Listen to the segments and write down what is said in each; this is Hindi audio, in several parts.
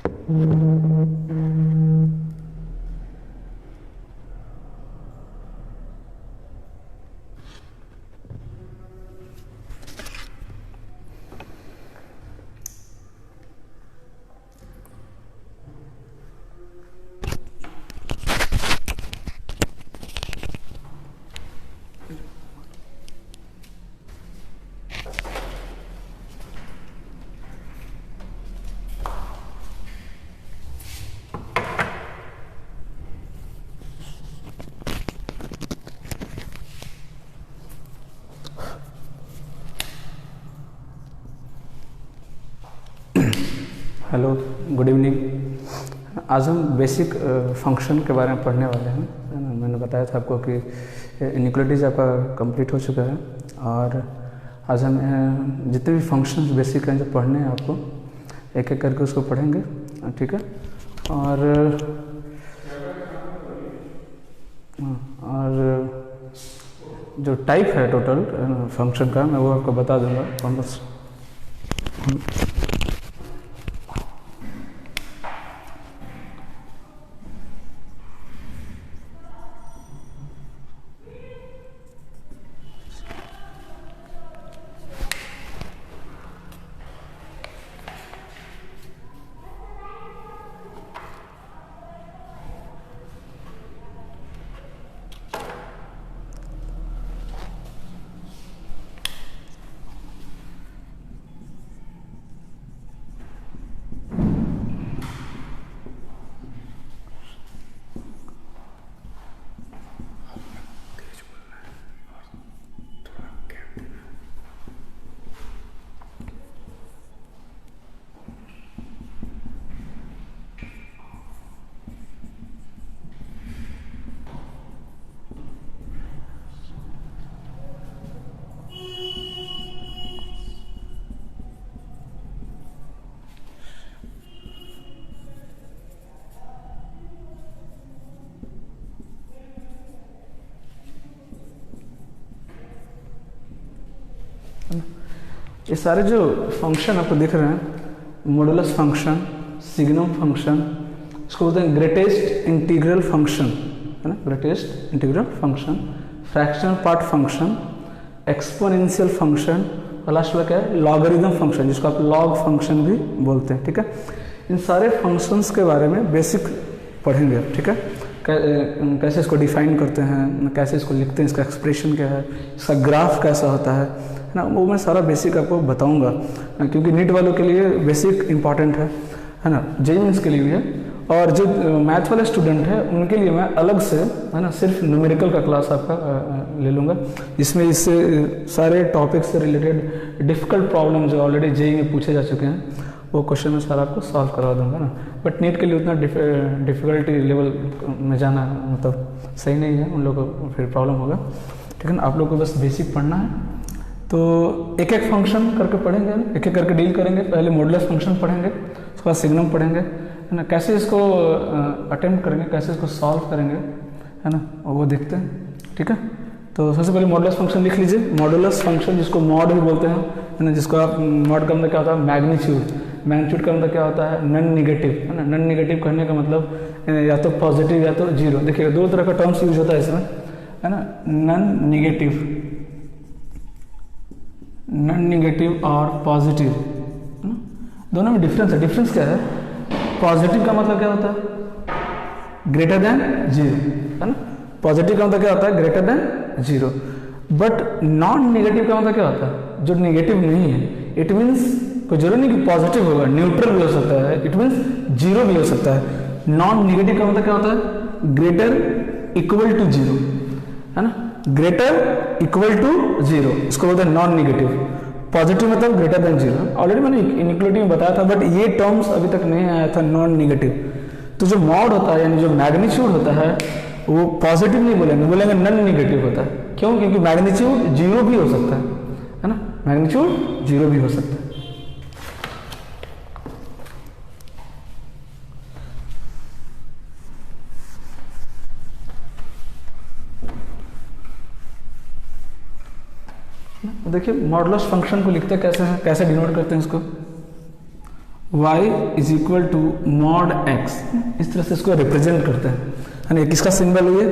Hello, good evening. आज हम बेसिक फंक्शन के बारे में पढ़ने वाले हैं। मैंने बताया था आपको कि इनइक्वालिटीज आपका कंप्लीट हो चुका है और आज हम जितने भी फंक्शंस बेसिक हैं जो पढ़ने हैं आपको एक एक करके उसको पढ़ेंगे, ठीक है। और जो टाइप है टोटल फंक्शन का मैं वो आपको बता दूंगा कौन सा। ये सारे जो फंक्शन आपको दिख रहे हैं, मॉडुलस फंक्शन, सिग्नम फंक्शन, इसको बोलते हैं ग्रेटेस्ट इंटीग्रल फंक्शन, है ना, greatest integral function, fractional part function, exponential function और लास्ट में क्या है, लॉगरिथम फंक्शन, जिसको आप लॉग फंक्शन भी बोलते हैं, ठीक है। इन सारे फंक्शंस के बारे में बेसिक पढ़ेंगे, ठीक है। कैसे इसको डिफाइन करते हैं, कैसे इसको लिखते हैं, इसका एक्सप्रेशन क्या है, इसका ग्राफ कैसा होता है ना, वो मैं सारा बेसिक आपको बताऊंगा, क्योंकि नीट वालों के लिए बेसिक इंपॉर्टेंट है ना, जेईई मेंस के लिए भी है। और जो मैथ वाले स्टूडेंट हैं उनके लिए मैं अलग से, है ना, सिर्फ न्यूमेरिकल का क्लास आपका ले लूँगा, जिसमें इससे सारे टॉपिक से रिलेटेड डिफ़िकल्ट प्रॉब्लम जो ऑलरेडी जेईई में पूछे जा चुके हैं वो क्वेश्चन में सारा आपको सॉल्व करवा दूंगा ना। बट नीट के लिए उतना डिफ़िकल्टी लेवल में जाना मतलब सही नहीं है, उन लोगों को फिर प्रॉब्लम होगा, ठीक है ना। आप लोग को बस बेसिक पढ़ना है, तो एक एक फंक्शन करके पढ़ेंगे, एक एक करके डील करेंगे। पहले मॉडुलस फंक्शन पढ़ेंगे, उसके बाद सिग्नम पढ़ेंगे, है ना, कैसे इसको अटेम्प्ट करेंगे, कैसे इसको सॉल्व करेंगे, है ना, वो देखते हैं, ठीक है। तो सबसे पहले मॉडुलस फंक्शन लिख लीजिए। मॉडुलस फंक्शन, जिसको मॉड भी बोलते हैं, है ना, जिसको आप मॉड का मतलब क्या होता है, मैग्नीट्यूड। मैग्नीट्यूड का मतलब क्या होता है, नन निगेटिव, है ना। नन निगेटिव कहने का मतलब या तो पॉजिटिव या तो जीरो। देखिएगा दो तरह का टर्म्स यूज होता है इसमें, है ना, नन निगेटिव और पॉजिटिव, है ना, दोनों में डिफरेंस है। डिफरेंस क्या है, पॉजिटिव का मतलब क्या होता है, ग्रेटर देन जीरो, है ना। पॉजिटिव का मतलब क्या होता है, greater than zero. But non negative का मतलब क्या होता है, जो निगेटिव नहीं है। इट मीन्स कोई जरूरी नहीं कि पॉजिटिव होगा, न्यूट्रल भी हो सकता है, इट मीन्स जीरो भी हो सकता है। नॉन निगेटिव का मतलब क्या होता है, ग्रेटर इक्वल टू जीरो, है ना, ग्रेटर इक्वल टू जीरो, इसको बोलते हैं नॉन निगेटिव। पॉजिटिव मतलब ग्रेटर देन जीरो, ऑलरेडी मैंने इनइक्वालिटी में बताया था, बट ये टर्म्स अभी तक नहीं आया था नॉन निगेटिव। तो जो मॉड होता है यानी जो मैग्नीट्यूड होता है वो पॉजिटिव नहीं बोलेंगे, बोलेंगे नन निगेटिव होता है। क्यों, क्योंकि मैग्नीट्यूड जीरो भी हो सकता है ना, मैग्नीट्यूड जीरो भी हो सकता है। देखिए मॉडुलस फंक्शन को लिखते कैसे हैं, कैसे डिनोट करते हैं इसको। y is equal to mod x, इस तरह से इसको रिप्रेजेंट करते हैं, है ना। किसका सिंबल है ये,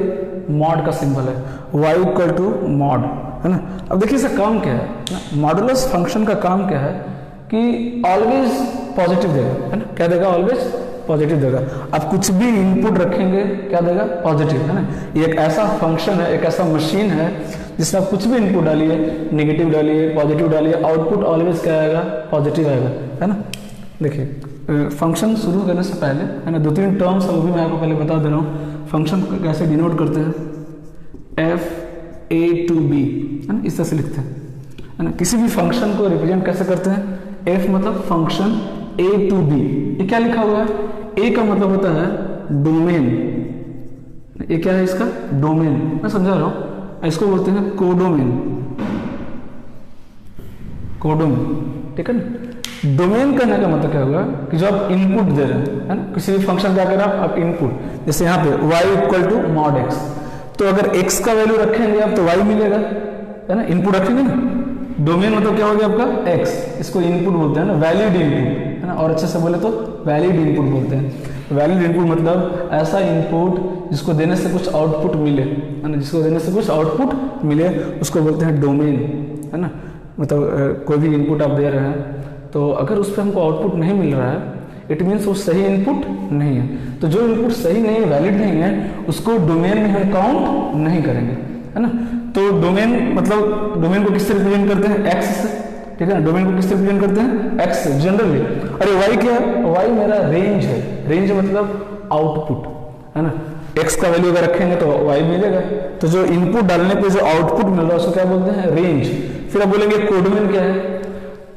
मॉड का सिंबल है, y इक्वल टू मॉड, है ना। अब देखिए इसका काम क्या है, मॉडुलस फंक्शन का काम क्या है कि ऑलवेज पॉजिटिव देगा, है ना। क्या देगा, ऑलवेज पॉजिटिव देगा। आप कुछ भी इनपुट रखेंगे क्या देगा, पॉजिटिव, है ना। ये एक ऐसा फंक्शन है, एक ऐसा मशीन है जिसमें आप कुछ भी इनपुट डालिए, नेगेटिव डालिए, पॉजिटिव डालिए, आउटपुट ऑलवेज क्या आएगा, पॉजिटिव आएगा, है ना। देखिए फंक्शन शुरू करने से पहले, है ना, 2-3 टर्म्स है वो भी मैं आपको पहले बता दे रहा हूँ। फंक्शन को कैसे डिनोट करते हैं, f(a)(b), है ना, इस तरह से लिखते हैं, है ना। किसी भी फंक्शन को रिप्रेजेंट कैसे करते हैं, f मतलब फंक्शन a(b), ये क्या लिखा हुआ है, a का मतलब होता है डोमेन, ये क्या है इसका, डोमेन, मैं समझा रहा हूँ, इसको बोलते हैं कोडोमेन, कोडोमेन, ठीक है ना। डोमेन करने का मतलब क्या होगा कि जो आप इनपुट दे रहे हैं, है ना, किसी भी फंक्शन क्या कर रहे हैं आप इनपुट, जैसे यहाँ पे y equal to mod x, तो अगर x का वैल्यू रखेंगे आप तो y मिलेगा, है ना, इनपुट रखेंगे ना। डोमेन मतलब क्या हो गया आपका x, इसको इनपुट बोलते हैं ना, वैलिड इनपुट, है ना, और अच्छे से बोले तो वैलिड इनपुट बोलते हैं। वैलिड इनपुट मतलब ऐसा इनपुट जिसको देने से कुछ आउटपुट मिले, है ना, जिसको देने से कुछ आउटपुट मिले उसको बोलते हैं डोमेन, है ना। मतलब कोई भी इनपुट आप दे रहे हैं तो अगर उस पर हमको आउटपुट नहीं मिल रहा है, इट मीन्स वो सही इनपुट नहीं है। तो जो इनपुट सही नहीं है, वैलिड नहीं है, उसको डोमेन में हम काउंट नहीं करेंगे, है ना। तो डोमेन मतलब डोमेन को किससे रिप्रेजेंट करते हैं, x से, ठीक है ना। डोमेन को किससे रिप्रेजेंट करते हैं, x से जनरली। अरे y क्या है, y मेरा रेंज है, रेंज मतलब आउटपुट, है ना। x का वैल्यू अगर रखेंगे तो y मिलेगा, तो जो इनपुट डालने पे जो आउटपुट मिल रहा है उसको क्या बोलते हैं, रेंज। फिर आप बोलेंगे कोडोमेन क्या है,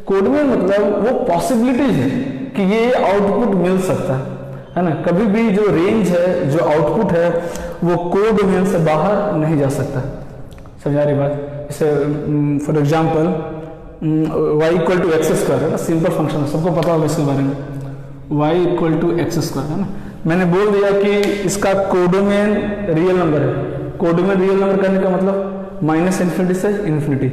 कोडोमेन मतलब वो पॉसिबिलिटीज है कि ये आउटपुट मिल सकता है ना। कभी भी जो रेंज है, जो आउटपुट है, वो कोडोमेन से बाहर नहीं जा सकता। समझा रही बात। जैसे for example y equal to x square, है ना, सिंपल फंक्शन है, सबको पता होगा इसके बारे में, y equal to x square, है ना। मैंने बोल दिया कि इसका कोडोमेन रियल नंबर है। कोडोमेन रियल नंबर करने का मतलब -∞ से इन्फिनिटी।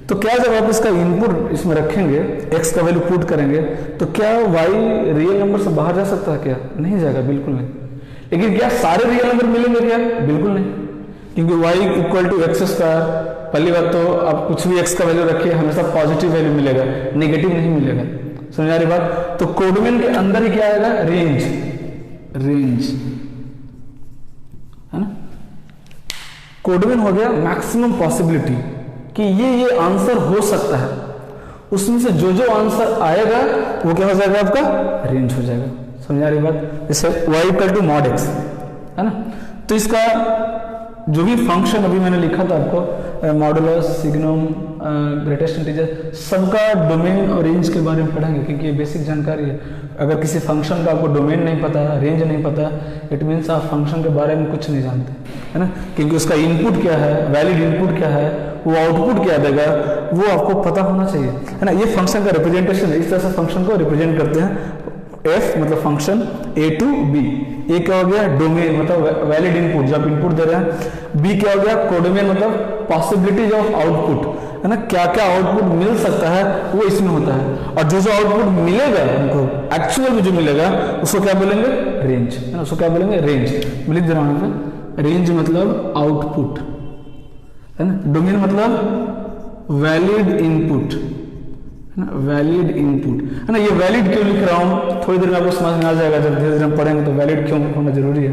तो क्या जब आप इसका इनपुट इसमें रखेंगे, x का वैल्यू पुट करेंगे, तो क्या y रियल नंबर से बाहर जा सकता है क्या, नहीं जाएगा, बिल्कुल नहीं। लेकिन क्या सारे रियल नंबर मिलेंगे क्या, बिल्कुल नहीं, क्योंकि y equal to x square, पहली बात तो आप कुछ भी x का वैल्यू रखिए हमेशा पॉजिटिव वैल्यू मिलेगा, नेगेटिव नहीं मिलेगा। समझ आ रही बात। तो कोडोमेन के अंदर ही क्या आएगा, रेंज, रेंज, है ना। कोडोमेन हो गया मैक्सिमम पॉसिबिलिटी कि ये आंसर हो सकता है, उसमें से जो आंसर आएगा वो क्या हो जाएगा, आपका रेंज हो जाएगा। समझ आ रही बात। जैसे y equal to mod x, है ना। तो इसका जो भी फंक्शन अभी मैंने लिखा था आपको, मॉडुलस, सिग्नम, ग्रेटेस्ट इंटीजर, सबका डोमेन और रेंज के बारे में पढ़ेंगे, क्योंकि ये बेसिक जानकारी है। अगर किसी फंक्शन का आपको डोमेन नहीं पता, रेंज नहीं पता, इट मीन्स आप फंक्शन के बारे में कुछ नहीं जानते, है ना। क्योंकि उसका इनपुट क्या है, वैलिड इनपुट क्या है, वो आउटपुट क्या देगा, वो आपको पता होना चाहिए, है ना। ये फंक्शन का रिप्रेजेंटेशन है, इस तरह से फंक्शन को रिप्रेजेंट करते हैं। f मतलब फंक्शन a टू b, ए क्या हो गया, डोमेन मतलब वैलिड इनपुट, जो आप इनपुट दे रहे हैं। b क्या हो गया, कोडोमेन मतलब पॉसिबिलिटीज ऑफ आउटपुट, है ना, क्या क्या आउटपुट मिल सकता है वो इसमें होता है। और जो आउटपुट मिलेगा हमको एक्चुअल में जो मिलेगा उसको क्या बोलेंगे, रेंज, है ना, उसको क्या बोलेंगे, रेंज। मैं लिख दे रहा हूं, रेंज मतलब आउटपुट, है ना। डोमेन मतलब वैलिड इनपुट, है ना, वैलिड इनपुट, है ना। ये वैलिड क्यों लिख रहा हूँ, थोड़ी देर में आपको समझ में आ जाएगा, जब धीरे धीरे हम पढ़ेंगे तो वैलिड क्यों होना जरूरी है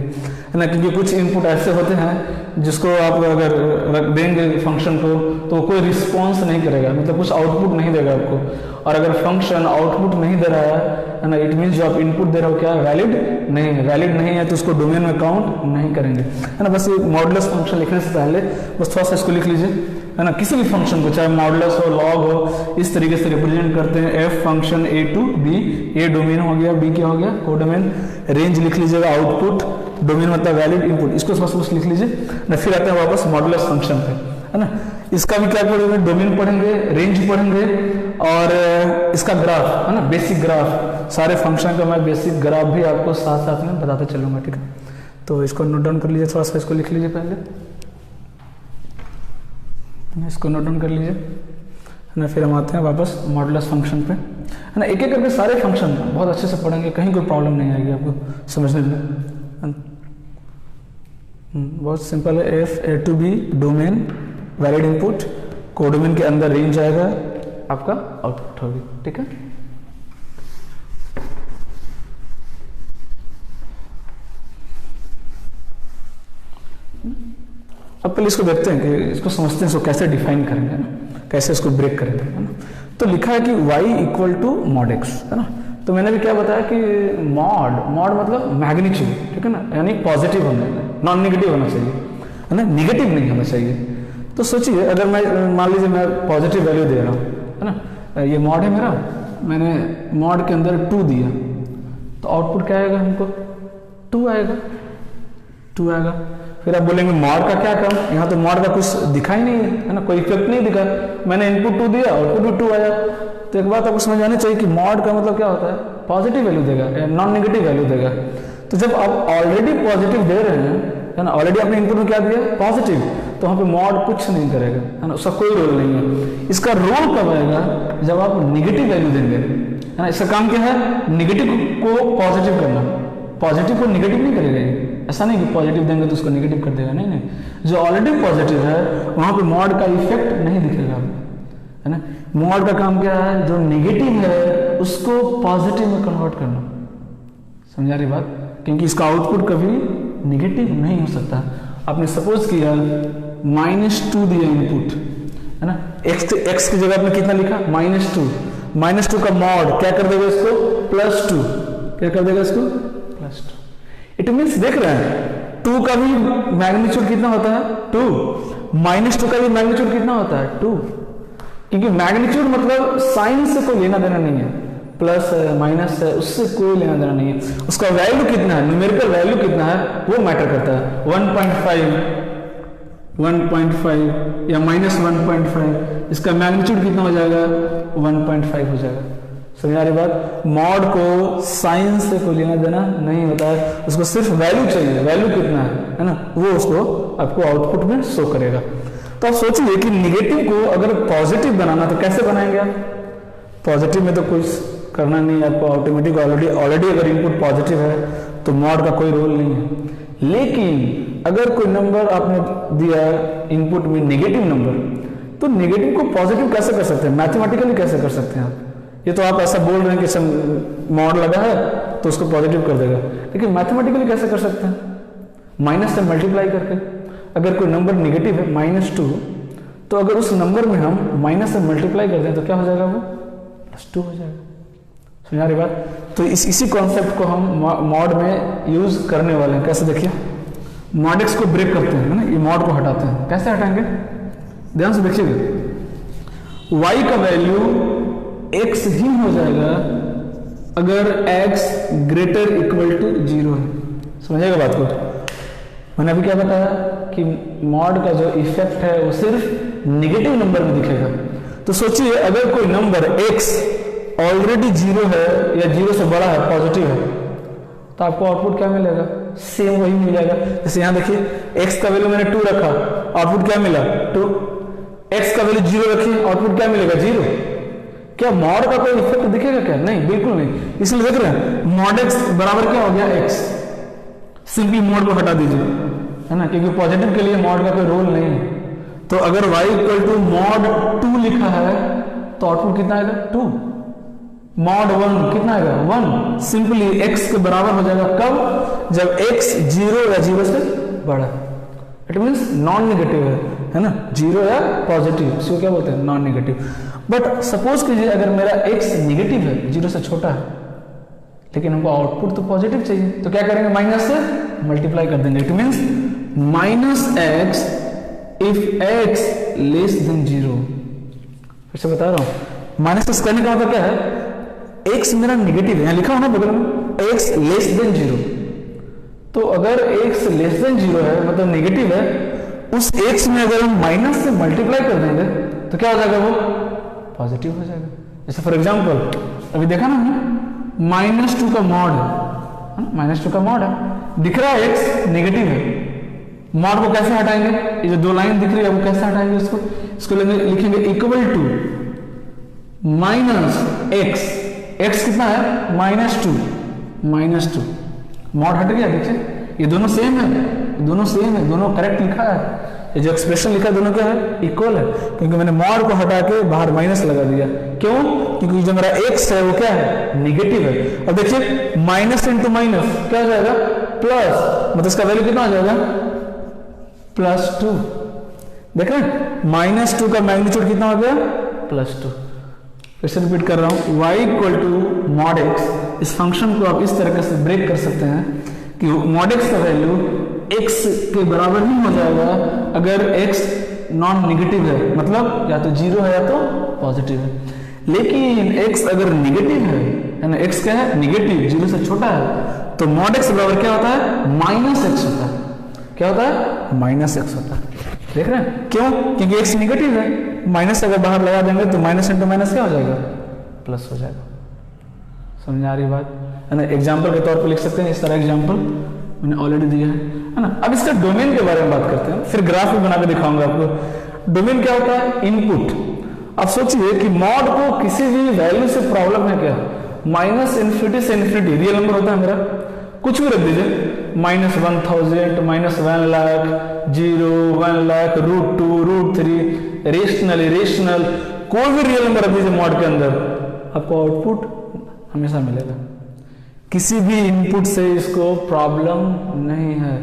ना। क्योंकि कुछ इनपुट ऐसे होते हैं जिसको आप अगर रख देंगे फंक्शन को तो कोई रिस्पॉन्स नहीं करेगा, मतलब कुछ आउटपुट नहीं देगा आपको। और अगर फंक्शन आउटपुट नहीं दे रहा है ना, इट मीन्स जो आप इनपुट दे रहे हो क्या वैलिड नहीं है। वैलिड नहीं है तो उसको डोमेन में काउंट नहीं करेंगे, है ना। बस ये मॉडुलस फंक्शन लिखने से पहले बस थोड़ा सा इसको लिख लीजिए, है ना। किसी भी फंक्शन को चाहे मॉडुलस हो, लॉग हो, इस तरीके से रिप्रेजेंट करते हैं। f function a to b, a domain हो गया, b क्या हो गया, कोडोमेन। रेंज लिख लीजिएगा, आउटपुट, डोमेन मतलब वैलिड इनपुट, इसको बस लिख लीजिए ना। फिर आते हैं वापस मॉडुलस फंक्शन पे, है ना। इसका भी क्या पढ़ेंगे, डोमेन पढ़ेंगे, रेंज पढ़ेंगे, और इसका ग्राफ, है ना, बेसिक ग्राफ। सारे फंक्शन का मैं बेसिक ग्राफ भी आपको साथ साथ में बताते चलूंगा, ठीक है। तो इसको नोट डाउन कर लीजिए, थोड़ा सा इसको लिख लीजिए पहले, इसको नोट डाउन कर लीजिए, ना। फिर हम आते हैं वापस मॉडुलस फंक्शन पे, है ना। एक एक करके सारे फंक्शन बहुत अच्छे से पढ़ेंगे, कहीं कोई प्रॉब्लम नहीं आएगी आपको समझने में, है ना। बहुत सिंपल है। F a to b domain valid input, codomain के अंदर रेंज आएगा, आपका आउटपुट होगी, ठीक है। अब पहले इसको देखते हैं कि इसको समझते हैं, इसको कैसे डिफाइन करेंगे, है ना, कैसे इसको ब्रेक करेंगे, है ना। तो लिखा है कि y equal to mod x, है ना। तो मैंने भी क्या बताया कि मॉड मतलब मैग्नीट्यूड, ठीक है ना, यानी पॉजिटिव होना है, नॉन नेगेटिव होना चाहिए, है ना, नेगेटिव नहीं होना चाहिए। तो सोचिए अगर मैं मान लीजिए मैं पॉजिटिव वैल्यू दे रहा हूँ, है ना, ये मॉड है मेरा, मैंने मॉड के अंदर 2 दिया, तो आउटपुट क्या आएगा, हमको 2 आएगा, 2 आएगा। फिर आप बोलेंगे मॉड का क्या काम, यहाँ तो मॉड का कुछ दिखा ही नहीं है ना, कोई इफेक्ट नहीं दिखा, मैंने इनपुट 2 दिया, आउटपुट भी 2 आया। तो एक बात आपको समझ आनी चाहिए कि मॉड का मतलब क्या होता है, पॉजिटिव वैल्यू देगा या नॉन नेगेटिव वैल्यू देगा। तो जब आप ऑलरेडी पॉजिटिव दे रहे हैं, है ना, ऑलरेडी आपने इनपुट में क्या दिया, पॉजिटिव, तो वहाँ पे मॉड कुछ नहीं करेगा, है ना, उसका कोई रोल नहीं है। इसका रोल कब आएगा, जब आप नेगेटिव वैल्यू देंगे, है ना। इसका काम क्या है, नेगेटिव को पॉजिटिव करना, पॉजिटिव को नेगेटिव नहीं करेगा ये, ऐसा नहीं कि पॉजिटिव देंगे तो उसको नेगेटिव कर देगा, नहीं नहीं। जो ऑलरेडी पॉजिटिव है वहाँ पे मॉड का इफेक्ट नहीं दिखेगा, है ना। मॉड का काम क्या है, जो नेगेटिव है उसको पॉजिटिव में कन्वर्ट करना, समझा रही बात, क्योंकि इसका आउटपुट कभी नेगेटिव नहीं हो सकता। आपने सपोज किया -2 दिया इनपुट, है ना, एक्स की जगह आपने कितना लिखा, -2, -2 का मॉड क्या कर देगा इसको, +2, क्या कर देगा इसको, +2। इट मीन्स देख रहे हैं 2 का भी मैग्नीट्यूड कितना होता है, 2, -2 का भी मैग्नीट्यूड कितना होता है, 2, क्योंकि मैग्नीट्यूड मतलब साइन से कोई लेना देना नहीं है, प्लस है माइनस है उससे कोई लेना देना नहीं है, उसका वैल्यू कितना है, न्यूमेरिकल वैल्यू कितना है वो मैटर करता है। 1.5 या -1.5, इसका मैग्नीट्यूड कितना हो जाएगा, 1.5 हो जाएगा। समझा रही बात, मॉड को साइन से कोई लेना देना नहीं होता है, उसको सिर्फ वैल्यू चाहिए, वैल्यू कितना है ना, वो उसको आपको आउटपुट में शो करेगा। तो आप सोचिए कि निगेटिव को अगर पॉजिटिव बनाना तो कैसे बनाएंगे आप, पॉजिटिव में तो कुछ करना नहीं है आपको, ऑटोमेटिक ऑलरेडी अगर इनपुट पॉजिटिव है तो मॉड का कोई रोल नहीं है। लेकिन अगर कोई नंबर आपने दिया इनपुट में नेगेटिव नंबर, तो नेगेटिव को पॉजिटिव कैसे कर सकते हैं, मैथमेटिकली कैसे कर सकते हैं आप, ये तो आप ऐसा बोल रहे हैं कि मॉड लगा है तो उसको पॉजिटिव कर देगा, लेकिन मैथमेटिकली कैसे कर सकते हैं, माइनस से मल्टीप्लाई करके। अगर कोई नंबर नेगेटिव है -2, तो अगर उस नंबर में हम माइनस से मल्टीप्लाई कर दें तो क्या हो जाएगा, वो +2 हो जाएगा। समझा रही बात, तो इसी कॉन्सेप्ट को हम मॉड में यूज करने वाले हैं। कैसे देखिए, मॉड एक्स को ब्रेक करते हैं, है ना, ये मॉड को हटाते हैं, कैसे हटाएंगे, ध्यान से देखिएगा। y का वैल्यू x ही हो जाएगा अगर x ग्रेटर इक्वल टू 0 है। समझिएगा बात को, मैंने अभी क्या बताया कि मॉड का जो इफेक्ट है वो सिर्फ नेगेटिव नंबर में दिखेगा। तो सोचिए अगर कोई नंबर x ऑलरेडी 0 है या 0 से बड़ा है, पॉजिटिव है, तो आपको आउटपुट क्या मिलेगा, सेम वही मिल जाएगा। जैसे यहाँ देखिए x का वैल्यू मैंने 2 रखा, आउटपुट क्या मिला 2, x का वैल्यू 0 रखिए, आउटपुट क्या मिलेगा 0। क्या मॉड का कोई इफेक्ट दिखेगा क्या, नहीं, बिल्कुल नहीं। इसलिए देख रहे हैं मॉड x बराबर क्या हो गया x, सिंपली मॉड को हटा दीजिए, है ना, क्योंकि पॉजिटिव के लिए मॉड का कोई रोल नहीं है। तो अगर y इक्वल टू मॉड 2 लिखा है तो आउटपुट कितना आएगा 2, मॉड 1 कितना आएगा 1, सिंपली x के बराबर हो जाएगा कब, जब x 0 या 0 से बड़ा, इट मीन्स नॉन नेगेटिव है ना, 0 या पॉजिटिव, इसको क्या बोलते हैं नॉन नेगेटिव। बट सपोज कीजिए अगर मेरा x नेगेटिव है, 0 से छोटा है, लेकिन हमको आउटपुट तो पॉजिटिव चाहिए, तो क्या करेंगे, माइनस से मल्टीप्लाई कर देंगे। It means -x if x less then 0। फिर से बता रहा हूं, माइनस करने का मतलब क्या है, x मेरा नेगेटिव है, यहाँ लिखा हो ना बगल में x लेस देन 0, तो अगर x लेस देन 0 है मतलब नेगेटिव है, उस x में अगर हम माइनस से मल्टीप्लाई कर देंगे तो क्या हो जाएगा, वो पॉजिटिव हो जाएगा। जैसे फॉर एग्जाम्पल अभी देखा ना हमने -2 का मॉड है, -2 का मॉड है, दिख रहा है x नेगेटिव है, मॉड को कैसे हटाएंगे, ये जो 2 लाइन दिख रही है वो कैसे हटाएंगे, इसको लिखेंगे equal to, minus x, x कितना है -2, -2 मॉड हट गया। देखिए ये दोनों सेम है, दोनों सेम है, दोनों करेक्ट लिखा है। ये जो एक्सप्रेशन लिखा है दोनों क्या है, इक्वल है, क्योंकि मैंने मॉड को हटा के बाहर माइनस लगा दिया। क्यों? क्योंकि जो मेरा एक्स है वो क्या है, निगेटिव है। अब देखिए माइनस इंटू माइनस क्या हो जाएगा, प्लस, मतलब इसका वैल्यू कितना हो जाएगा, +2। देख रहे हैं -2 का मैग्नीट्यूड कितना हो गया, +2। फिर से रिपीट कर रहा हूं, y = mod x। इस फंक्शन को आप इस तरीके से ब्रेक कर सकते हैं कि mod x का वैल्यू x के बराबर ही हो जाएगा अगर x नॉन निगेटिव है, मतलब या तो 0 है या तो पॉजिटिव है। लेकिन x अगर निगेटिव है ना, x क्या है, निगेटिव, 0 से छोटा है, तो mod x बराबर क्या होता है, -x होता है। क्या होता है, -x होता है। देख रहे हैं क्यों? क्योंकि x निगेटिव है, माइनस अगर बाहर लगा देंगे तो माइनस इंटू माइनस क्या हो जाएगा, प्लस हो जाएगा। समझ आ रही बात है ना। एग्जाम्पल के तौर पर लिख सकते हैं, इस तरह एग्जाम्पल मैंने ऑलरेडी दिया है ना। अब इसका डोमेन के बारे में बात करते हैं, फिर ग्राफ भी बना के दिखाऊंगा आपको। डोमेन क्या होता है, इनपुट। अब सोचिए कि मॉड को किसी भी वैल्यू से प्रॉब्लम है क्या, -∞ से इन्फिनिटी, रियल नंबर होता है मेरा, कुछ भी रख दीजिए, -1000, -1 लाख, 0, 1 लाख, √2, √3, रेशनल, इरेशनल, कोई भी रियल नंबर रख दीजिए मॉड के अंदर, आपको आउटपुट हमेशा मिलेगा। किसी भी इनपुट से इसको प्रॉब्लम नहीं है।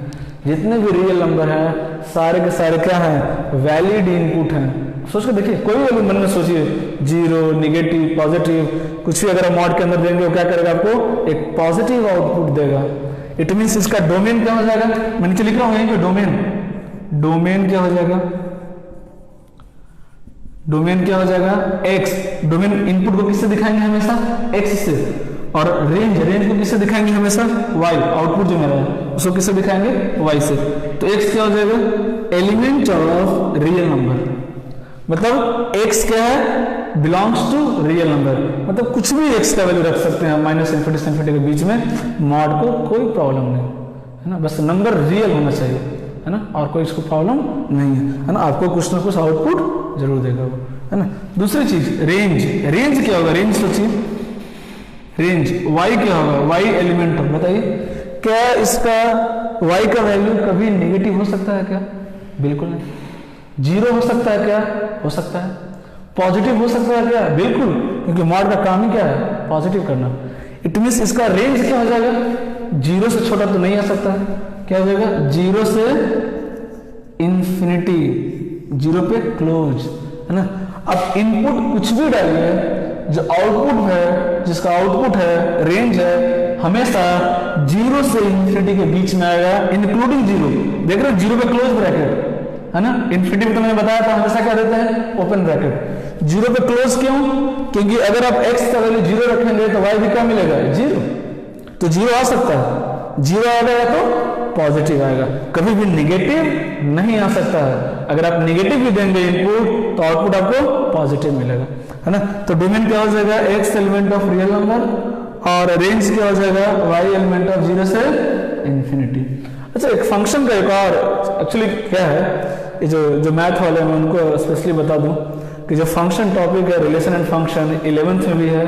जितने भी रियल नंबर हैं सारे के सारे क्या हैं, वैलिड इनपुट हैं। सोच के देखिए, कोई भी मन में सोचिए, 0, निगेटिव, पॉजिटिव, कुछ भी अगर आप मॉड के अंदर देंगे वो क्या करेगा, आपको एक पॉजिटिव आउटपुट देगा। इट मीन्स इसका डोमेन क्या हो जाएगा, मैं नीचे लिख रहा हूं यहीं पे, डोमेन क्या हो जाएगा, डोमेन क्या हो जाएगा, x। डोमेन इनपुट को किससे दिखाएंगे, हमेशा x से, और रेंज को किससे दिखाएंगे, हमेशा y। आउटपुट जो मेरा है उसको किससे दिखाएंगे, y से। तो x क्या हो जाएगा, एलिमेंट ऑफ रियल नंबर, मतलब x क्या है, बिलोंग्स टू रियल नंबर, मतलब कुछ भी x का वैल्यू रख सकते हैं -∞ से इन्फिनिटी के बीच में, मॉड को कोई प्रॉब्लम नहीं है ना, बस नंबर रियल होना चाहिए, है ना, और कोई इसको प्रॉब्लम नहीं है ना। आपको कुछ ना कुछ आउटपुट जरूर देगा वो, है ना। दूसरी चीज रेंज क्या होगा, रेंज सोचिए, रेंज y क्या होगा, y एलिमेंट, बताइए क्या इसका y का वैल्यू कभी नेगेटिव हो सकता है क्या, बिल्कुल नहीं। 0 हो सकता है क्या, हो सकता है। पॉजिटिव हो सकता है क्या, बिल्कुल, क्योंकि मॉड का काम ही क्या है, पॉजिटिव करना। इट मीन्स इसका रेंज क्या हो जाएगा, 0 से छोटा तो नहीं आ सकता है, क्या हो जाएगा, 0 से इन्फिनिटी, 0 पे क्लोज, है ना। अब इनपुट कुछ भी डालिए, जो आउटपुट है, जिसका आउटपुट है, रेंज है, हमेशा 0 से इन्फिनिटी के बीच में आएगा, इंक्लूडिंग 0। देख रहे हो 0 पे क्लोज ब्रैकेट, है ना। इन्फिनिटी में तो मैंने बताया था हमेशा क्या देते हैं, ओपन ब्रैकेट। 0 पे क्लोज क्यों, क्योंकि अगर आप x का वैल्यू 0 रखेंगे तो y भी क्या मिलेगा, 0। तो 0 आ सकता है, 0 आएगा या तो पॉजिटिव आएगा, कभी भी निगेटिव नहीं आ सकता है। अगर आप निगेटिव भी देंगे इनपुट तो आउटपुट आपको पॉजिटिव मिलेगा, है ना। तो डोमेन क्या हो जाएगा, x element of real number, और रेंज क्या हो जाएगा, y एलिमेंट ऑफ 0 से इन्फिनिटी। अच्छा, एक फंक्शन का एक और एक्चुअली क्या है, ये जो मैथ वाले हैं मैं उनको स्पेशली बता दूं कि जो फंक्शन टॉपिक है, रिलेशन एंड फंक्शन 11th में भी है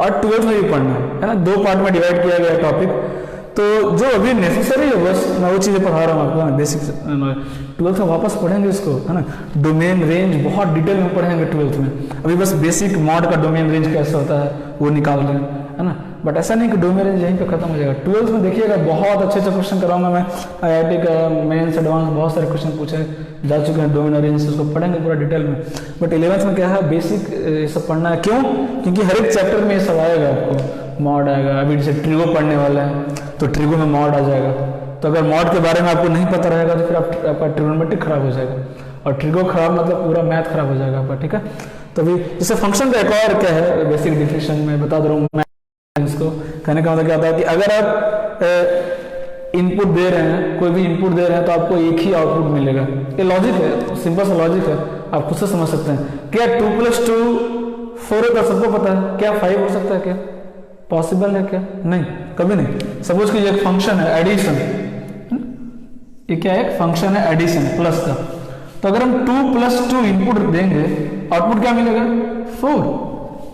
और 12th में भी पढ़ना है ना। 2 पार्ट में डिवाइड किया गया टॉपिक, तो जो अभी नेसेसरी है बस मैं वो चीज़ें पढ़ा रहा हूँ आपको, बेसिक। 12th में वापस पढ़ेंगे इसको, है ना। डोमेन रेंज बहुत डिटेल में पढ़ेंगे 12th में, अभी बस बेसिक मॉड का डोमेन रेंज कैसे होता है वो निकाल रहे हैं, है ना। बट ऐसा नहीं कि डोमेन रेंज यहीं पे खत्म हो जाएगा। 12th में देखिएगा बहुत अच्छे क्वेश्चन कराऊंगा मैं, IIT का मेंस एडवांस बहुत सारे क्वेश्चन पूछे जा चुके हैं डोमेन रेंज से, उसको पढ़ेंगे पूरा डिटेल में। बट 11th में क्या है, बेसिक ये सब पढ़ना है। क्यों, क्योंकि हर एक चैप्टर में ये सब आएगा, आपको मॉड आएगा। अभी जैसे ट्रिगो पढ़ने वाला है तो ट्रिगो में मॉड आ जाएगा, तो अगर मॉड के बारे में आपको नहीं पता रहेगा तो फिर आपका ट्रिगोनोमेट्रिक खराब हो जाएगा, और ट्रिगो खराब मतलब पूरा मैथ खराब हो जाएगा आपका, ठीक है। तो अभी जैसे फंक्शन का एक और क्या है, बेसिक डिफिनेशन में बता दे रहा हूँ। इसको कहने का मतलब क्या होता है कि अगर आप इनपुट दे रहे हैं, कोई भी इनपुट दे रहे हैं, तो आपको एक ही आउटपुट मिलेगा। ये लॉजिक है, सिंपल सा लॉजिक है, आप खुद से समझ सकते हैं। क्या 2 + 2 4 होता है, सबको पता है। क्या 5 हो सकता है, क्या पॉसिबल है, क्या नहीं, कभी नहीं। सपोज कि ये एक फंक्शन है एडिशन, ये क्या है, एक फंक्शन है एडिशन प्लस का, तो अगर हम 2 + 2 इनपुट देंगे, आउटपुट क्या मिलेगा, 4।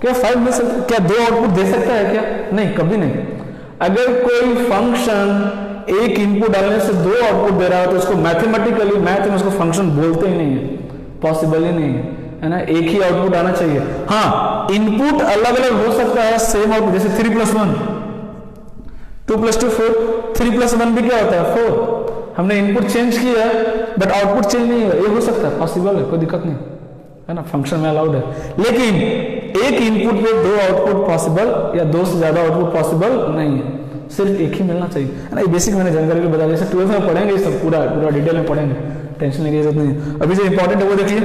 क्या 5 मिल सकता? क्या 2 आउटपुट दे सकता है क्या? नहीं, कभी नहीं। अगर कोई फंक्शन एक इनपुट डालने से 2 आउटपुट दे रहा है तो उसको मैथमेटिकली, मैथ में उसको फंक्शन बोलते ही नहीं है, पॉसिबल ही नहीं है ना। एक ही आउटपुट आना चाहिए। हाँ, इनपुट अलग अलग हो सकता है, सेम आउटपुट, जैसे 3 + 1, 2 + 2 4, 3 + 1 भी क्या होता है 4। हमने इनपुट चेंज किया है बट आउटपुट चेंज नहीं हुआ, ये हो सकता है, पॉसिबल है, कोई दिक्कत नहीं है ना, फंक्शन में अलाउड है। लेकिन एक इनपुट पे 2 आउटपुट पॉसिबल या 2 से ज्यादा आउटपुट पॉसिबल नहीं है, सिर्फ एक ही मिलना चाहिए, है ना। ये बेसिक मैंने जानकारी को बता दिया, जैसे 12th में पढ़ेंगे, ये सब पूरा डिटेल में पढ़ेंगे, टेंशन लेने की जरूरत नहीं। अभी जो इंपॉर्टेंट है वो देखिए,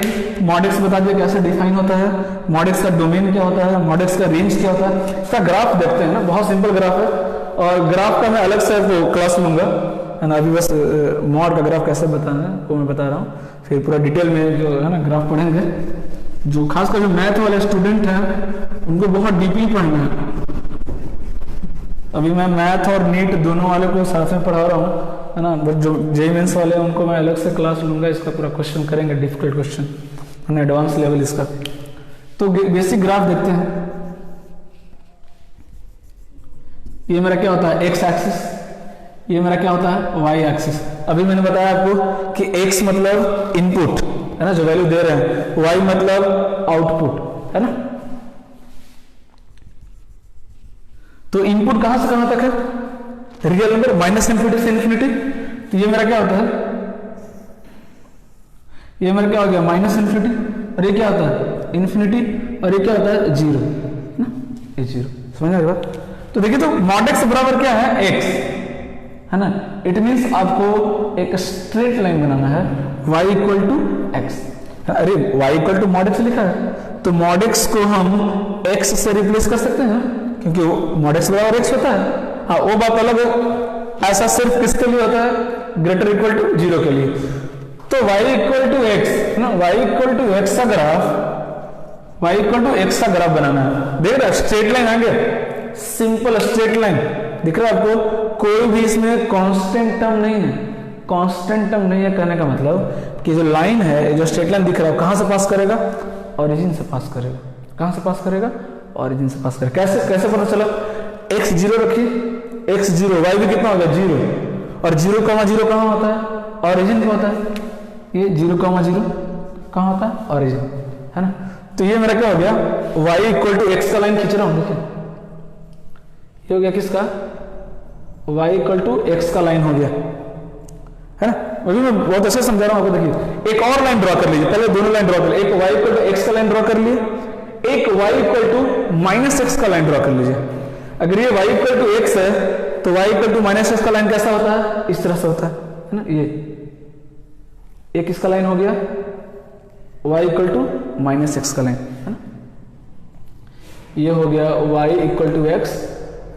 मॉड एक्स बता दिया कैसे डिफाइन होता है, मॉड एक्स का डोमेन क्या होता है, मॉड एक्स का रेंज क्या होता है, इसका ग्राफ देखते हैं ना, बहुत सिंपल ग्राफ है, और ग्राफ का मैं अलग से क्लास लूंगा, है ना। अभी बस मॉड का ग्राफ कैसे बताना है वो मैं बता रहा हूँ, फिर पूरा डिटेल में जो है ना ग्राफ पढ़ेंगे। जो खासकर जो मैथ वाले स्टूडेंट हैं उनको बहुत डीपली पढ़ना है। अभी मैं मैथ और नीट दोनों वाले को साथ में पढ़ा रहा हूँ, है ना, बट जो जेईई मेंस वाले हैं उनको मैं अलग से क्लास लूंगा, इसका पूरा क्वेश्चन करेंगे, डिफिकल्ट क्वेश्चन, है ना, एडवांस लेवल इसका। तो बेसिक ग्राफ देखते हैं। ये मेरा क्या होता है एक्स एक्सिस, ये मेरा क्या होता है वाई एक्सिस। अभी मैंने बताया आपको कि एक्स मतलब इनपुट, है ना, जो वैल्यू दे रहे हैं, वाई मतलब आउटपुट, है ना। तो इनपुट कहां से कहां तक है, रियल नंबर -∞ से इन्फिनिटी। तो ये मेरा क्या होता है, ये मेरा क्या हो गया -∞, और ये क्या होता है इन्फिनिटी, और ये क्या होता है 0 ना, ये 0, समझ आ गया। तो देखिए, तो मॉड एक्स बराबर क्या है x, है ना। इट मीन्स आपको एक स्ट्रेट लाइन बनाना है, y = x। अरे y = मॉड एक्स लिखा है, तो मॉड एक्स को हम x से रिप्लेस कर सकते हैं, क्योंकि मॉड एक्स बराबर x होता है। हाँ, वो बात अलग है, ऐसा सिर्फ किसके लिए होता है, > 0 के लिए। तो y = x ना, y = x का ग्राफ, y = x का ग्राफ बनाना है। देख रहे हैं स्ट्रेट लाइन आगे, सिंपल स्ट्रेट लाइन दिख रहा है आपको, कोई भी इसमें कांस्टेंट टर्म नहीं है। कांस्टेंट टर्म नहीं है कहने का मतलब कि जो लाइन है, जो स्ट्रेट लाइन दिख रहा है, कहां से पास करेगा, ओरिजिन से पास करेगा। कहां से पास करेगा, ओरिजिन से पास करेगा। कैसे पता चला, x 0 रखिए, x 0, y भी कितना हो गया 0, और 0, 0 कहां होता है, ओरिजिन पे होता है। ये 0, 0 कहां होता है, ओरिजिन, है ना। तो ये मेरा क्या हो गया, y = x का लाइन खींच रहा हूं, देखिए ये हो गया किसका, y = x का लाइन हो गया, है ना। अभी मैं बहुत अच्छे समझा रहा हूं आपको। देखिए एक और लाइन ड्रॉ कर लीजिए, पहले दोनों लाइन ड्रॉ कर लीजिए, एक y = x का लाइन ड्रॉ कर लिए, एक y = -x का लाइन ड्रॉ कर लीजिए। अगर ये y = x है तो y = -x का लाइन कैसा होता है, इस तरह से होता है ना। ये किसका लाइन हो गया, y = -x का लाइन, है ना। ये हो गया y = x,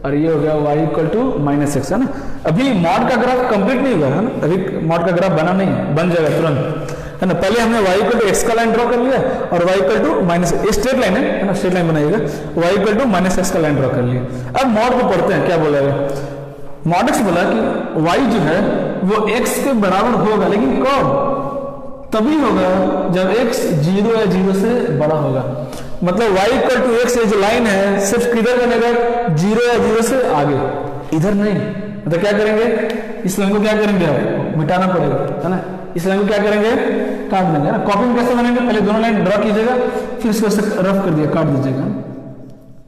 और ये हो गया y = -x, है ना। अभी मॉड का ग्राफ कंप्लीट नहीं हुआ है ना, अभी मॉड का ग्राफ बना नहीं है, बन जाएगा तुरंत, है ना। पहले हमने y = x का लाइन ड्रॉ कर लिया, और y = स्ट्रेट लाइन है ना, स्ट्रेट लाइन बनाइएगा, y = -x का लाइन ड्रॉ कर लिया। अब मॉड को पढ़ते हैं, क्या बोला है मॉड एक्स, बोला कि y जो है वो x के बराबर होगा, लेकिन कब, तभी होगा जब x 0 या 0 से बड़ा होगा। मतलब y = x, ये जो लाइन है सिर्फ किधर बनेगा, 0 या 0 से आगे, इधर नहीं। मतलब क्या करेंगे, इस लाइन को क्या करेंगे, आपको मिटाना पड़ेगा, है ना। इस लाइन को क्या करेंगे, काट देंगे, है ना। कॉपी में कैसे बनेंगे, पहले दोनों लाइन ड्रॉ कीजिएगा, फिर इसको रफ कर दिया, काट दीजिएगा,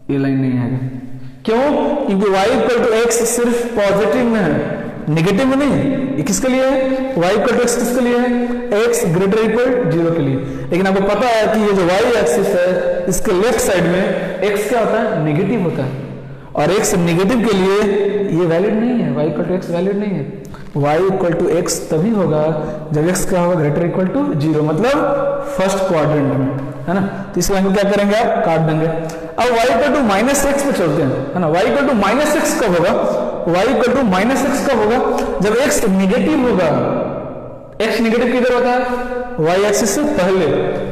ये लाइन नहीं आएगा। क्यों, क्योंकि y = x सिर्फ पॉजिटिव में है, नेगेटिव में नहीं। ये किसके लिए है, y = x किसके लिए है, x > 0 के लिए। लेकिन आपको पता है कि ये जो y एक्सिस है, इसके लेफ्ट साइड में x क्या होता है, नेगेटिव होता है, और x नेगेटिव के लिए ये वैलिड नहीं है, y = x वैलिड नहीं है। y = x तभी होगा जब x क्या होगा, > 0, मतलब फर्स्ट क्वाड्रेंट में, है ना। तो इस लाइन को क्या करेंगे, आप काट देंगे। अब y = -x पे चलते हैं, है ना। y = -x कब होगा, y = -x कब होगा, जब x नेगेटिव होगा। x नेगेटिव किधर होता है, y एक्सिस से पहले।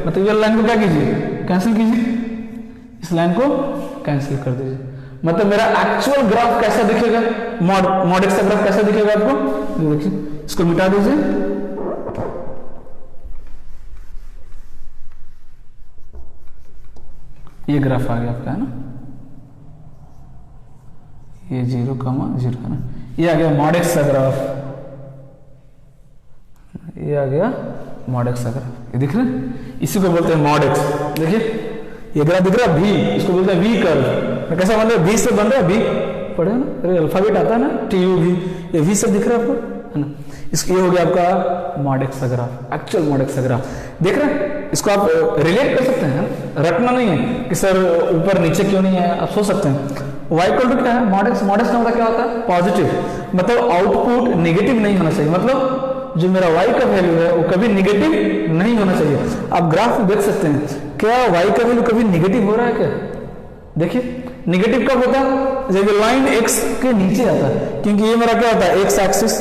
मतलब ये लाइन को क्या कीजिए, कैंसिल कीजिए, इस लाइन को कैंसिल कर दीजिए। मतलब मेरा एक्चुअल ग्राफ कैसा दिखेगा, मॉड एक्स का ग्राफ कैसा दिखेगा आपको, देखिए इसको मिटा दीजिए, ये ग्राफ आ गया आपका, है ना, ये 0, 0 है ना, ये आ गया मॉड एक्स का ग्राफ, ये आ गया मॉड एक्स का ग्राफ, ये दिख रहा है, इसी को बोलते हैं मॉड एक्स। देखिए ये ग्राफ दिख रहा है, भी इसको बोलते हैं वी कर्व। कैसा बन रहा है, वी से बन रहा है, वी पढ़े ना, अरे अल्फाबेट आता है ना, TU भी, ये वी से दिख रहा है आपको, है ना। ये हो गया आपका मॉड एक्स का ग्राफ, एक्चुअल मॉड एक्स का ग्राफ, देख रहे हैं। इसको आप रिलेट कर सकते हैं, रटना नहीं है कि सर ऊपर नीचे क्यों नहीं है, आप सोच सकते हैं। y इक्वल टू क्या है, मॉड एक्स, मॉड एक्स का मतलब क्या होता है, पॉजिटिव, मतलब आउटपुट नेगेटिव नहीं होना चाहिए, मतलब जो मेरा y का वैल्यू है वो कभी नेगेटिव नहीं होना चाहिए। आप ग्राफ में देख सकते हैं, क्या y का वैल्यू कभी नेगेटिव हो रहा है क्या, देखिए नेगेटिव कब होता है, जब लाइन x के नीचे आता है, क्योंकि ये मेरा क्या होता है x एक्सिस,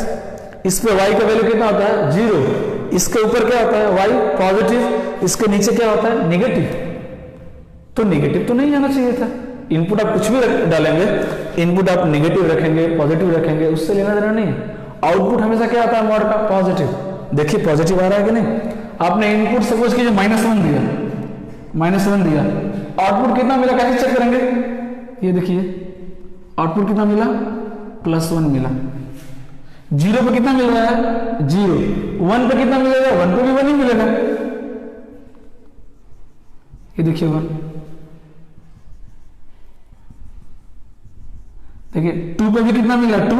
इस पे y का वैल्यू कितना होता है 0, इसके ऊपर क्या होता है y पॉजिटिव, इसके नीचे क्या होता है नेगेटिव, तो नेगेटिव तो नहीं आना चाहिए था। इनपुट आप कुछ भी डालेंगे, इनपुट आप नेगेटिव रखेंगे, पॉजिटिव रखेंगे, उससे लेना देना नहीं है। आउटपुट हमेशा क्या आता है मॉड का, पॉजिटिव। देखिए पॉजिटिव आ रहा है कि नहीं, आपने इनपुट सपोज कीजिए -1 दिया, -1 दिया, आउटपुट कितना मिला, कैसे चेक करेंगे, ये देखिए आउटपुट कितना मिला, +1 मिला। 0 पे कितना मिल रहा है 0, 1 पे कितना मिलेगा, 1 पे भी 1 ही मिलेगा, ये देखिए 1, देखिए 2 पे भी कितना मिल रहा है 2,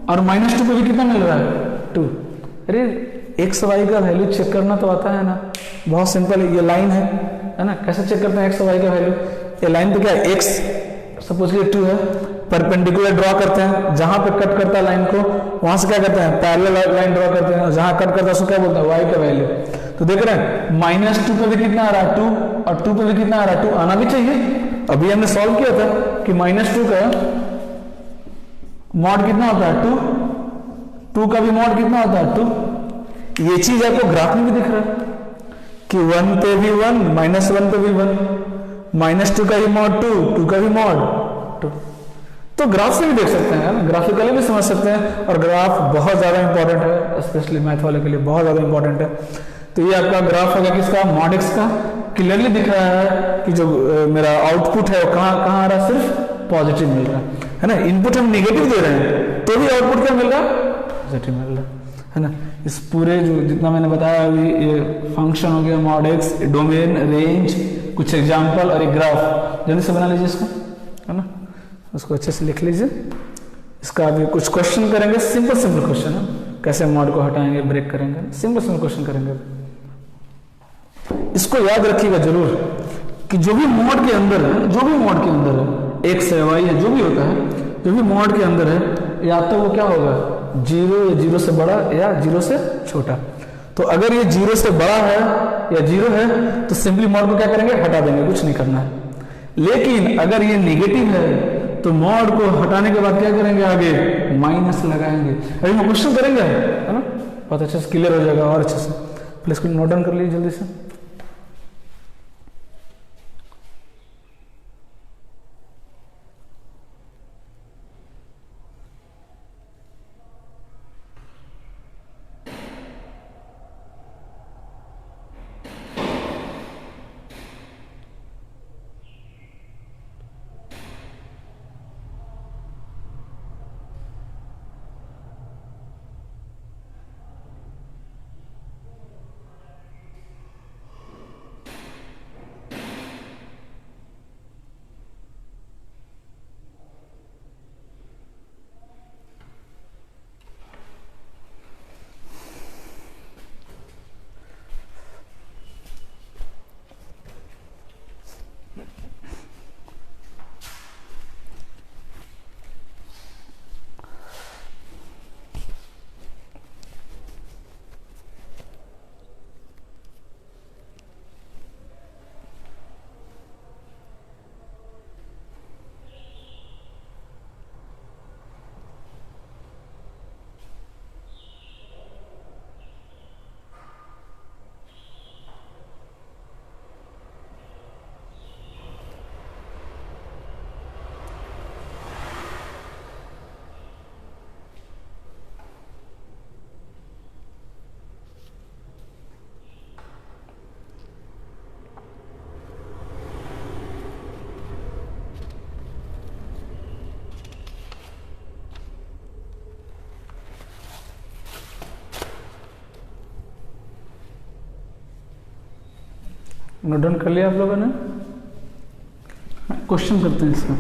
और -2 पे भी कितना मिल रहा है 2। अरे एक्स वाई का वैल्यू चेक करना तो आता है ना, बहुत सिंपल है, ये लाइन है ना, कैसे चेक करते हैं एक्स वाई का वैल्यू, ये लाइन पे क्या है एक्स सपोज ये 2 है, परपेंडिकुलर ड्रॉ करते हैं, जहां पे कट करता है लाइन को वहां से क्या करते हैं पैरेलल लाइन ड्रॉ करते हैं, जहां कट करता है उसको क्या बोलते हैं वाई का वैल्यू। तो देख रहे हैं -2 पे भी कितना आ रहा है 2, और 2 पे भी कितना आ रहा है 2, आना भी चाहिए। अभी हमने सॉल्व किया था कि -2 का मॉड कितना होता है 2, 2 का भी मॉड कितना होता है 2। ये चीज आपको ग्राफ में भी दिख रहा है कि 1 पे भी 1, -1 पे भी 1, -2 का भी मॉड 2, 2 का भी मॉड 2। तो ग्राफ से भी देख सकते हैं, ग्राफिकली भी समझ सकते हैं, और ग्राफ बहुत ज्यादा इंपॉर्टेंट है, स्पेशली मैथ वाले के लिए बहुत ज्यादा इंपॉर्टेंट है। तो ये आपका ग्राफ होगा किसका, मॉड एक्स का, क्लियरली दिख रहा है कि जो मेरा आउटपुट है वो कहाँ आ रहा है, सिर्फ पॉजिटिव मिल रहा है ना। इनपुट हम नेगेटिव दे रहे हैं तो भी आउटपुट क्या मिल रहा है, पॉजिटिव मिल रहा है ना। इस पूरे जो जितना मैंने बताया अभी, ये फंक्शन हो गया मॉड एक्स, डोमेन, रेंज, कुछ एग्जाम्पल और एक ग्राफ, जल्दी से बना लीजिए इसको, है ना, उसको अच्छे से लिख लीजिए। इसका अभी कुछ क्वेश्चन करेंगे, सिंपल सिंपल क्वेश्चन है, कैसे मॉड को हटाएंगे, ब्रेक करेंगे, सिंपल सिंपल क्वेश्चन करेंगे। इसको याद रखिएगा जरूर कि जो भी मॉड के अंदर है, जो भी मॉड के अंदर है, एक्स है वाई है, जो भी होता है, जो भी मॉड के अंदर है, या तो वो क्या होगा 0 या 0 से बड़ा या 0 से छोटा। तो अगर ये 0 से बड़ा है या 0 है तो सिंपली मॉड को क्या करेंगे, हटा देंगे, कुछ नहीं करना है। लेकिन अगर ये नेगेटिव है तो मॉड को हटाने के बाद क्या करेंगे, आगे माइनस लगाएंगे। अभी हम क्वेश्चन करेंगे, है ना, बहुत अच्छे से क्लियर हो जाएगा और अच्छे से। प्लीज इसको नोट डाउन कर लीजिए जल्दी से। नोट डाउन कर लिया आप लोगों ने? क्वेश्चन करते हैं इसका।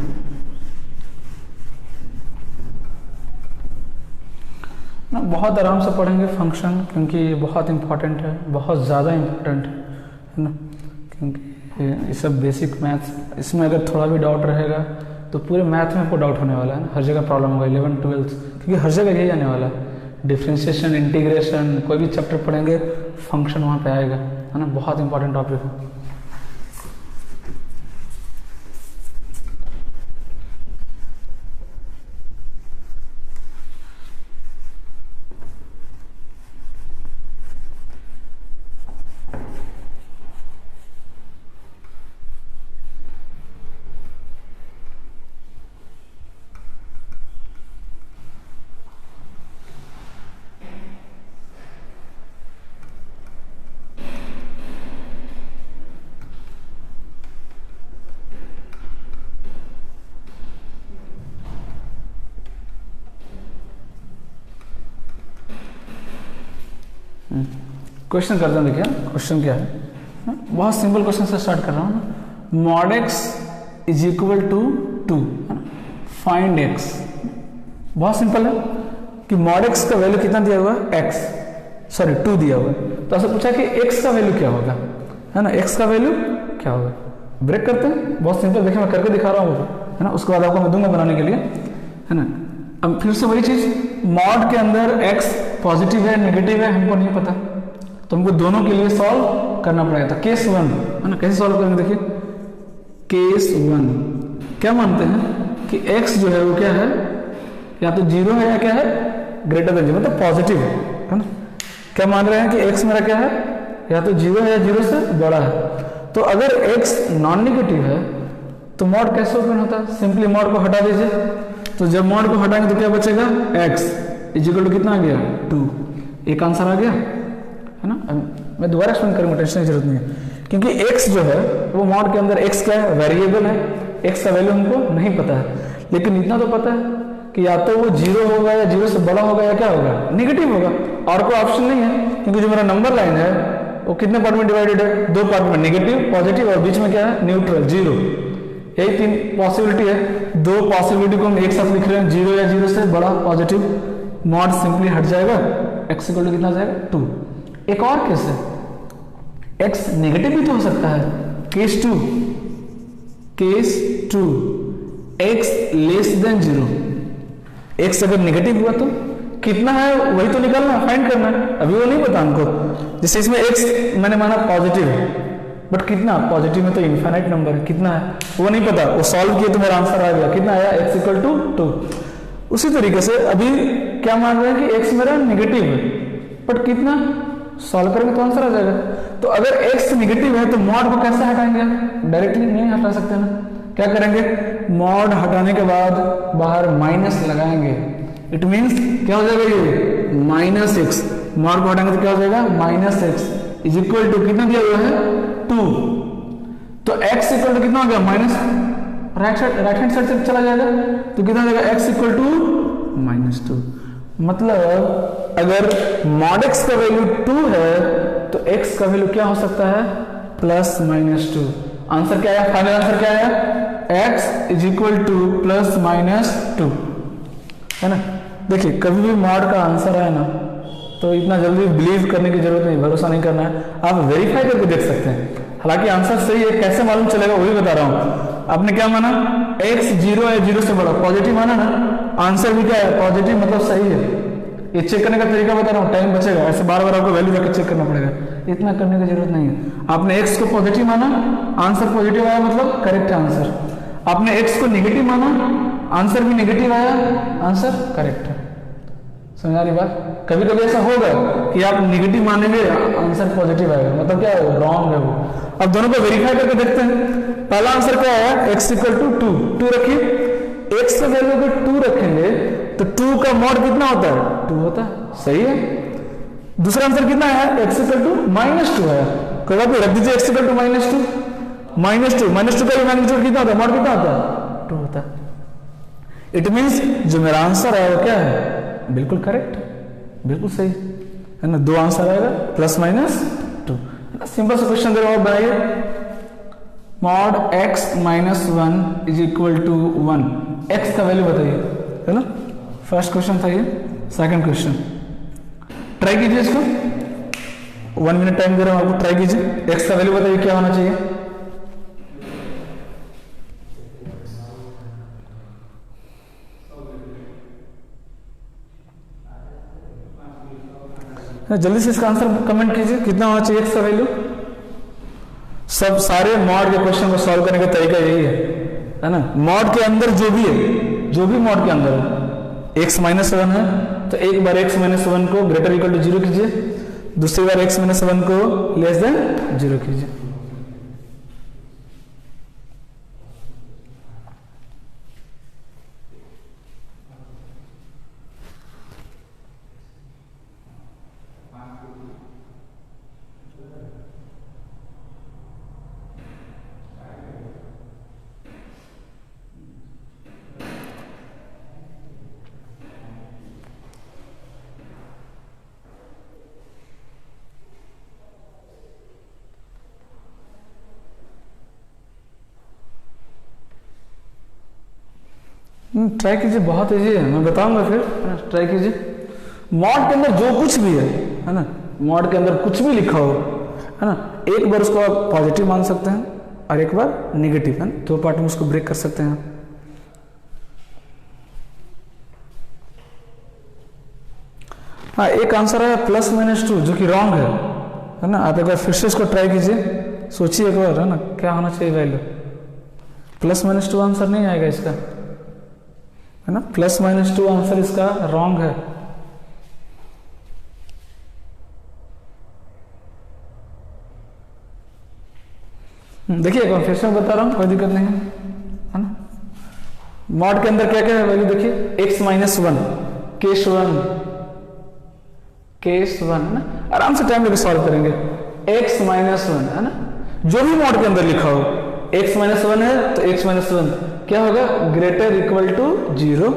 ना बहुत आराम से पढ़ेंगे फंक्शन, क्योंकि ये बहुत इंपॉर्टेंट है, बहुत ज़्यादा इंपॉर्टेंट है ना, क्योंकि ये सब बेसिक मैथ्स, इसमें अगर थोड़ा भी डाउट रहेगा तो पूरे मैथ में आपको डाउट होने वाला है ना, हर जगह प्रॉब्लम होगा 11th 12th, क्योंकि हर जगह यही आने वाला है। डिफ्रेंशिएशन, इंटीग्रेशन, कोई भी चैप्टर पढ़ेंगे फंक्शन वहाँ पे आएगा, है ना, बहुत इंपॉर्टेंट टॉपिक है। क्वेश्चन करते हैं, देखिए क्वेश्चन क्या है, बहुत सिंपल क्वेश्चन से स्टार्ट कर रहा हूँ ना। Mod x is equal to 2, find x. बहुत सिंपल है कि मॉड एक्स का वैल्यू कितना दिया हुआ है, एक्स 2 दिया हुआ है, तो ऐसा पूछा कि एक्स का वैल्यू क्या होगा, है ना, एक्स का वैल्यू क्या होगा। ब्रेक करते हैं, बहुत सिंपल, देखिए मैं करके दिखा रहा हूँ, है ना, उसके बाद आपको मैं दूंगा बनाने के लिए, है ना। अब फिर से वही चीज, मॉड के अंदर एक्स पॉजिटिव है नेगेटिव है हमको नहीं पता, तो हमको दोनों के लिए सॉल्व करना पड़ेगा। तो केस 1, है ना, कैसे सॉल्व करेंगे, देखिए केस 1 क्या मानते हैं कि x जो है वो क्या है, या तो 0 है या क्या है, ग्रेटर देन 0, मतलब पॉजिटिव है ना। क्या मान रहे हैं कि x मेरा क्या है, या तो 0 है या 0 से बड़ा है। तो अगर x नॉन नेगेटिव है तो मॉड कैसे ओपन होता है, सिंपली मॉड को हटा दीजिए, तो जब मॉड को हटाएंगे तो क्या बचेगा, x इक्वल टू कितना आ गया, 2। एक आंसर आ गया, है ना। मैं दोबारा एक्सप्लेन करूंगा, टेंशन की जरूरत नहीं है, क्योंकि x जो है वो मॉड के अंदर x क्या है, वेरिएबल है, x का वैल्यू हमको नहीं पता है, लेकिन इतना तो पता है कि या तो वो 0 होगा या 0 से बड़ा होगा या क्या होगा, नेगेटिव होगा, और कोई ऑप्शन नहीं है, क्योंकि जो मेरा नंबर लाइन है वो कितने पार्ट में डिवाइडेड है, 2 पार्ट में, नेगेटिव पॉजिटिव और बीच में क्या है, न्यूट्रल 0। यही 3 पॉसिबिलिटी है, 2 पॉसिबिलिटी को हम एक साथ लिख रहे हैं, 0 या 0 से बड़ा पॉजिटिव, मॉड सिंपली हट जाएगा, x इक्वल टू कितना जाएगा, 2। एक और केस है, x नेगेटिव भी तो हो सकता है, case 2 x less then 0, x अगर नेगेटिव हुआ तो कितना है वही तो निकालना, फाइंड करना है, अभी वो नहीं पता हमको। जैसे इसमें x मैंने माना पॉजिटिव है, बट कितना, पॉजिटिव में तो इनफाइनाइट नंबर है, कितना है वो नहीं पता, वो सॉल्व किया तो मेरा आंसर आ गया, कितना आया, x इक्वल टू 2। उसी तरीके से अभी क्या मान रहे हैं कि x मेरा नेगेटिव है, बट कितना, सॉल्व करेंगे तो आंसर आ जाएगा। तो अगर x नेगेटिव है तो मॉड को कैसे हटाएंगे, डायरेक्टली नहीं हटा सकते ना, क्या करेंगे, मॉड हटाने के बाद बाहर माइनस लगाएंगे, इट मीन्स क्या हो जाएगा, ये -x, मॉड को हटाएंगे तो क्या हो जाएगा, -x इज इक्वल टू कितना दिया हुआ है, 2। तो x इक्वल टू कितना हो गया, माइनस, राइट हैंड साइड से चला जाएगा, तो कितना हो जाएगा, x इक्वल टू -2। मतलब अगर मॉड x का वैल्यू 2 है तो x का वैल्यू क्या हो सकता है, +-2। आंसर क्या आया, फाइनल आंसर क्या आया, x इज इक्वल टू +-2, है ना। देखिए कभी भी मॉड का आंसर आए ना तो इतना जल्दी बिलीव करने की जरूरत नहीं, भरोसा नहीं करना है, आप वेरीफाई करके देख सकते हैं। हालांकि आंसर सही है, कैसे मालूम चलेगा वही बता रहा हूं। आपने क्या माना, x 0 है, 0 से बड़ा, पॉजिटिव माना ना, आंसर भी क्या है, पॉजिटिव, मतलब सही है। ये चेक करने का तरीका बता रहा हूँ, टाइम बचेगा, ऐसे बार बार आपको वैल्यू जाकर चेक करना पड़ेगा, इतना करने की जरूरत नहीं है। आपने x को पॉजिटिव माना, आंसर पॉजिटिव आया, मतलब करेक्ट आंसर। आपने x को नेगेटिव माना, आंसर भी नेगेटिव आया, आंसर करेक्ट है। समझा रही बात। कभी कभी ऐसा होगा कि आप नेगेटिव मानेंगे, आंसर पॉजिटिव आएगा, मतलब क्या है, रॉन्ग है वो। अब दोनों को वेरीफाई करके देखते हैं। पहला आंसर क्या आया, x इक्वल टू 2 रखिए, x का वैल्यू अगर 2 रखेंगे तो 2 का मॉड कितना होता है, 2 होता है, सही है। दूसरा आंसर कितना आया, x इक्वल टू -2 आया, कोई बात नहीं, रख दीजिए x इक्वल टू -2 का मैग्नीट्यूड कितना होता है, मॉड कितना होता है, 2 होता है। इट मींस जो मेरा आंसर है वो क्या है, बिल्कुल करेक्ट, बिल्कुल सही है ना। 2 आंसर आएगा, +-2। सिंपल सा क्वेश्चन दे रहा हूं, बनाइए। Mod x minus 1 is equal to 1, x का वैल्यू बताइए, है ना। फर्स्ट क्वेश्चन था ये। सेकंड क्वेश्चन ट्राई कीजिए इसको, 1 मिनट टाइम दे रहा हूं आपको, ट्राई कीजिए। x का वैल्यू बताइए क्या होना चाहिए। जल्दी से इसका आंसर कमेंट कीजिए, कितना होना चाहिए x का वैल्यू। सब सारे मॉड के क्वेश्चन को सॉल्व करने का तरीका यही है ना। मॉड के अंदर जो भी है, जो भी मॉड के अंदर है, x माइनस 1 है तो एक बार x माइनस 1 को ग्रेटर इक्वल टू 0 कीजिए, दूसरी बार x माइनस 1 को लेस देन 0 कीजिए। ट्राई कीजिए, बहुत इजी है, मैं बताऊंगा फिर, ट्राई कीजिए। मॉड के अंदर जो कुछ भी है ना, मॉड के अंदर कुछ भी लिखा हो, है ना, एक बार उसको आप पॉजिटिव मान सकते हैं और एक बार निगेटिव, है ना, 2 पार्ट में उसको ब्रेक कर सकते हैं। हाँ, एक आंसर है प्लस माइनस 2 जो कि रॉन्ग है ना। आप एक बार फिर से इसको ट्राई कीजिए, सोचिए एक बार, है ना, क्या होना चाहिए वैल्यू। प्लस माइनस 2 आंसर नहीं आएगा इसका, है ना, प्लस माइनस 2 आंसर इसका रॉन्ग है। देखिए एक बार फिर से बता रहा हूं, कोई दिक्कत नहीं है ना। मॉड के अंदर क्या क्या है वैल्यू देखिए, x माइनस 1, केस 1 है ना, आराम से टाइम लेकर सॉल्व करेंगे। x माइनस 1 है ना, जो भी मॉड के अंदर लिखा हो, x माइनस 1 है तो x माइनस 1 क्या होगा, ग्रेटर इक्वल टू 0,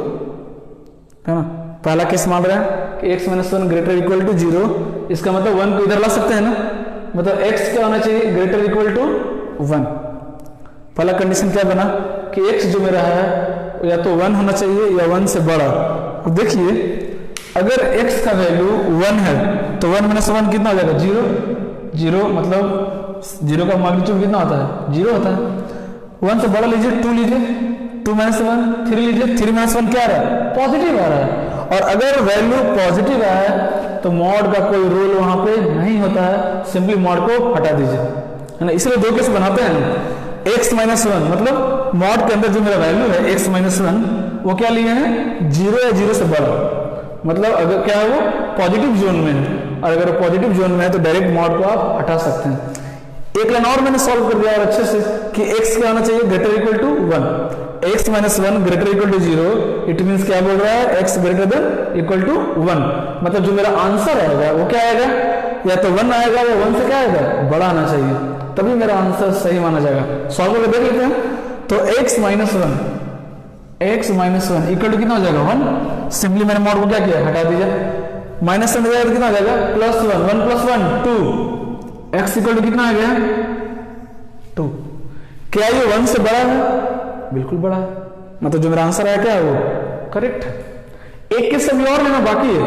है ना। पहला केस मान रहे हैं कि x minus 1 greater equal to 0, इसका मतलब 1 को इधर ला सकते हैं ना, मतलब x क्या होना चाहिए, ग्रेटर इक्वल टू 1। पहला कंडीशन क्या बना कि x जो मेरा है या तो 1 होना चाहिए या 1 से बड़ा। अब देखिए अगर x का वैल्यू 1 है तो 1 माइनस 1 कितना हो जाएगा, 0, मतलब 0 का मैग्नीट्यूड कितना होता है, 0 होता है। 1 से बड़ा लीजिए, 2 लीजिए, 2 माइनस 1, 3 लीजिए, 3 माइनस 1 क्या आ रहा है, पॉजिटिव आ रहा है। और अगर वैल्यू पॉजिटिव आया तो मॉड का कोई रोल वहां पे नहीं होता है, सिंपली मॉड को हटा दीजिए, है ना। इसलिए 2 केस बनाते हैं। x माइनस 1 मतलब मॉड के अंदर जो मेरा वैल्यू है x माइनस 1 वो क्या लिए हैं, 0 या 0 से बड़ा, मतलब अगर क्या है वो पॉजिटिव जोन में है, और अगर पॉजिटिव जोन में है तो डायरेक्ट मॉड को आप हटा सकते हैं। एक लाइन और मैंने सॉल्व कर दिया और अच्छे से कि x क्या होना चाहिए, greater equal to 1, x minus 1 greater equal to 0, it means क्या बोल रहा है, x greater than equal to 1, मतलब जो मेरा आंसर आएगा वो क्या आएगा, या तो 1 आएगा या 1 से क्या आएगा, बड़ा आना चाहिए, तभी मेरा आंसर सही माना जाएगा। सॉल्व करके देख लेते हैं। तो x माइनस 1 इक्वल टू कितना हो जाएगा, 1। सिंपली मैंने मॉड को क्या किया, हटा दीजिए, माइनस में जाएगा तो कितना हो जाएगा, plus 1 plus 1 2, x equal to कितना आ गया, 2। क्या ये 1 से बड़ा है, बिल्कुल बड़ा है, मतलब जो मेरा आंसर आया क्या है वो करेक्ट है। एक के सभी और लेना बाकी है,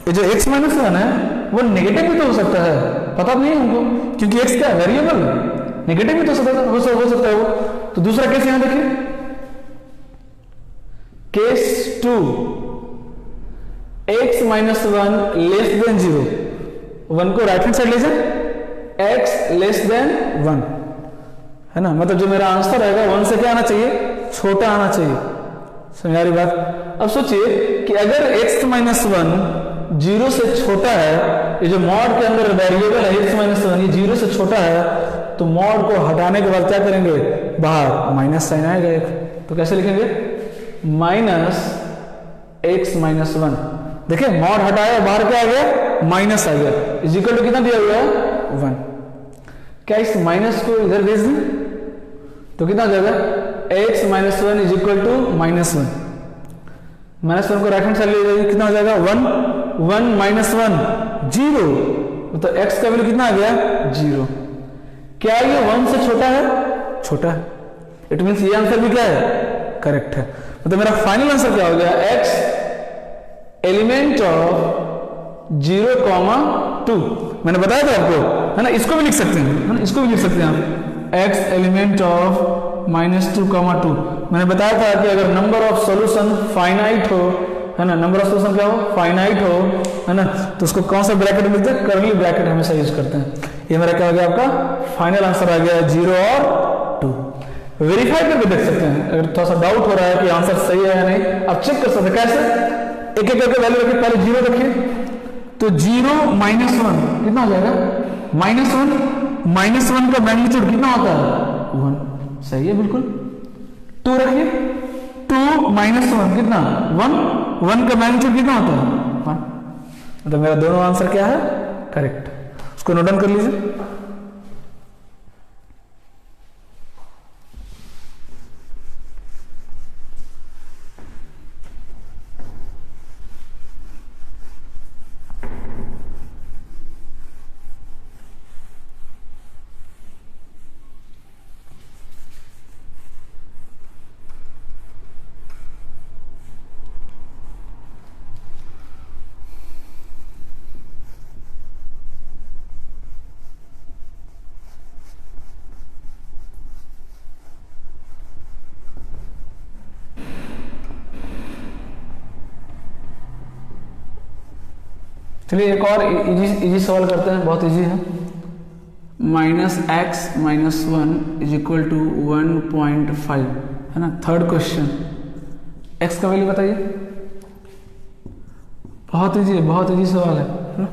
ये जो x माइनस 1 है वो नेगेटिव भी तो हो सकता है, पता नहीं हमको, क्योंकि x क्या वेरिएबल, नेगेटिव भी तो हो सकता है वो। तो दूसरा केस यहां देखिए, case 2, x minus 1 less than 0, 1 को राइट हैंड साइड ले जाए, x लेस देन 1, है ना, मतलब जो मेरा आंसर आएगा 1 से क्या आना चाहिए, छोटा आना चाहिए। समझ आ रही बात। अब सोचिए कि अगर x माइनस 1 0 से छोटा है, ये जो मॉड के अंदर वेरिएबल है x माइनस 1 ये 0 से छोटा है, तो मॉड को हटाने के बाद क्या करेंगे, बाहर माइनस साइन आएगा एक, तो कैसे लिखेंगे, माइनस x माइनस 1। देखिए मॉड हटाया, बाहर क्या आ गया, माइनस आ गया, इज इक्वल टू कितना दिया हुआ है, 1। क्या इस माइनस को इधर भेज दें तो कितना हो जाएगा, x minus 1 is equal to minus 1, minus 1 को राइट हैंड साइड ले जाइए, कितना हो जाएगा, 1 माइनस 1 0, तो x का वैल्यू कितना आ गया, 0। क्या ये 1 से छोटा है, छोटा है, इट मीन्स ये आंसर भी क्या है, करेक्ट है। मतलब मेरा फाइनल आंसर क्या हो गया, x एलिमेंट ऑफ 0,2। मैंने बताया था आपको, है ना, इसको भी लिख सकते हैं, है ना, इसको भी लिख सकते हैं आप, x एलिमेंट ऑफ -2,2। मैंने बताया था कि अगर नंबर ऑफ सॉल्यूशन फाइनाइट हो, है ना, नंबर ऑफ सॉल्यूशन क्या हो, फाइनाइट हो, है ना, तो उसको कौन सा ब्रैकेट मिलता है, कर्ली ब्रैकेट हमेशा यूज करते हैं। ये मेरा क्या हो गया, आपका फाइनल आंसर आ गया 0 और 2। वेरीफाई करके देख सकते हैं, अगर थोड़ा सा डाउट हो रहा है कि आंसर सही है या नहीं, आप चेक कर सकते हैं। कैसे, एक एक करके वैल्यू रखिए, पहले 0 रखिए, तो 0 -1 कितना हो जाएगा, -1 का मैग्नीट्यूड कितना होता है, 1, सही है बिल्कुल। 2 रखिए, 2 -1 कितना, 1 का मैग्नीट्यूड कितना होता है, 1। मतलब मेरा दोनों आंसर क्या है, करेक्ट। उसको नोट डाउन कर लीजिए। चलिए एक और इजी सवाल करते हैं, बहुत इजी है। -x - 1 = 1.5, है ना, थर्ड क्वेश्चन। x का वैल्यू बताइए, बहुत इजी है, बहुत इजी सवाल है ना?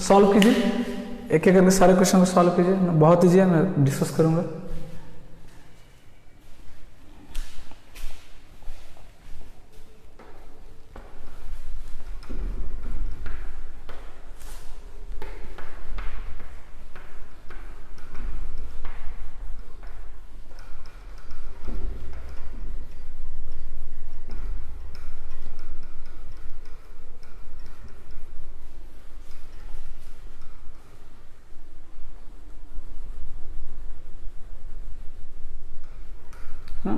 सॉल्व कीजिए, एक एक करके सारे क्वेश्चन को सॉल्व कीजिए, बहुत ईजी है, मैं डिस्कस करूंगा।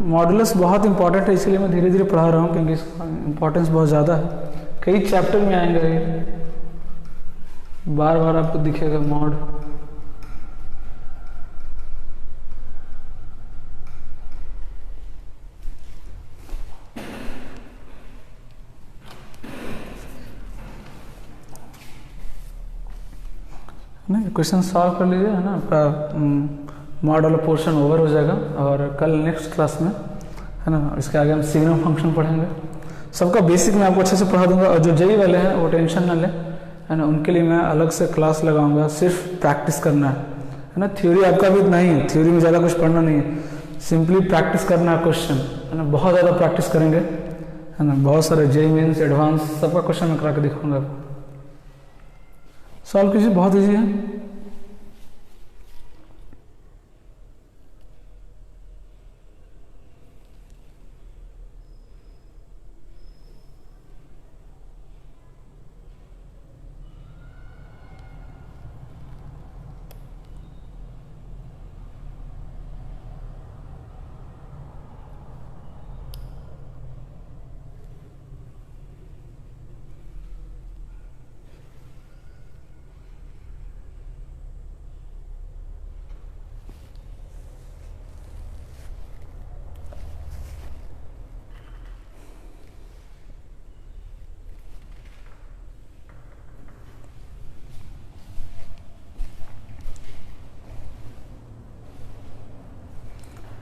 मॉडुलस बहुत इंपॉर्टेंट है, इसलिए मैं धीरे धीरे पढ़ा रहा हूँ, क्योंकि इसका इम्पोर्टेंस बहुत ज़्यादा है। कई चैप्टर में आएंगे, बार बार आपको दिखेगा मॉड। नहीं, क्वेश्चन सॉल्व कर लीजिए, है ना, आपका मॉड वाला पोर्शन ओवर हो जाएगा। और कल नेक्स्ट क्लास में, है ना, इसके आगे हम सिग्नम फंक्शन पढ़ेंगे। सबका बेसिक मैं आपको अच्छे से पढ़ा दूंगा, और जो जेई वाले हैं वो टेंशन ना लें, है ना, उनके लिए मैं अलग से क्लास लगाऊंगा, सिर्फ प्रैक्टिस करना है ना। थ्योरी आपका भी नहीं है, थ्योरी में ज़्यादा कुछ पढ़ना नहीं है, सिंपली प्रैक्टिस करना है क्वेश्चन, है ना, बहुत ज़्यादा प्रैक्टिस करेंगे, है ना। बहुत सारे जेई मेंस एडवांस सबका क्वेश्चन मैं करा के दिखाऊंगा आपको। सॉल्व कीजिए, बहुत ईजी है।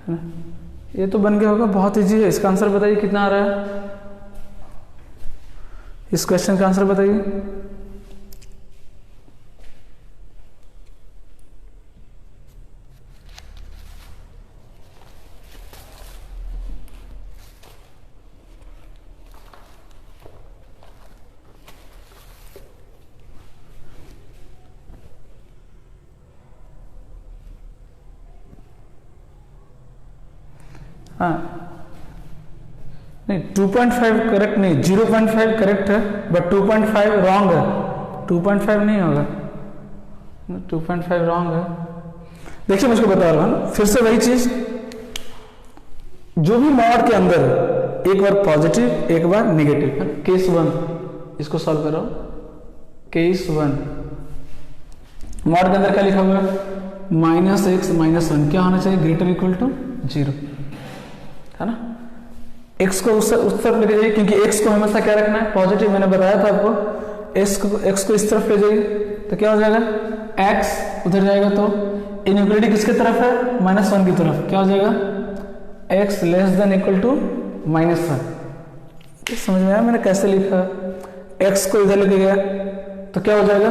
है ना। ये तो बन गया होगा, बहुत ईजी है। इसका आंसर बताइए कितना आ रहा है, इस क्वेश्चन का आंसर बताइए। हाँ नहीं, 2.5 करेक्ट नहीं, 0.5 करेक्ट है, बट 2.5 रॉन्ग है। 2.5 नहीं होगा, 2.5 रॉन्ग है। देखिए मैं इसको बता रहा हूँ फिर से वही चीज, जो भी मॉड के अंदर एक बार पॉजिटिव एक बार नेगेटिव। केस 1 इसको सॉल्व करो। केस 1 मॉड के अंदर क्या लिखा हुआ है, -x -1 क्या होना चाहिए, ग्रेटर इक्वल टू 0, है ना। x को उस तरफ लेके जाइए, क्योंकि x को हमेशा क्या रखना है, पॉजिटिव। मैंने बताया था आपको, x को इस तरफ ले जाइए तो क्या हो जाएगा, x उधर जाएगा तो इनइक्वालिटी किसके तरफ है, -1 की तरफ। क्या हो जाएगा, x less than equal to -1। समझ में आया मैंने कैसे लिखा, x को इधर लेके गया तो क्या हो जाएगा,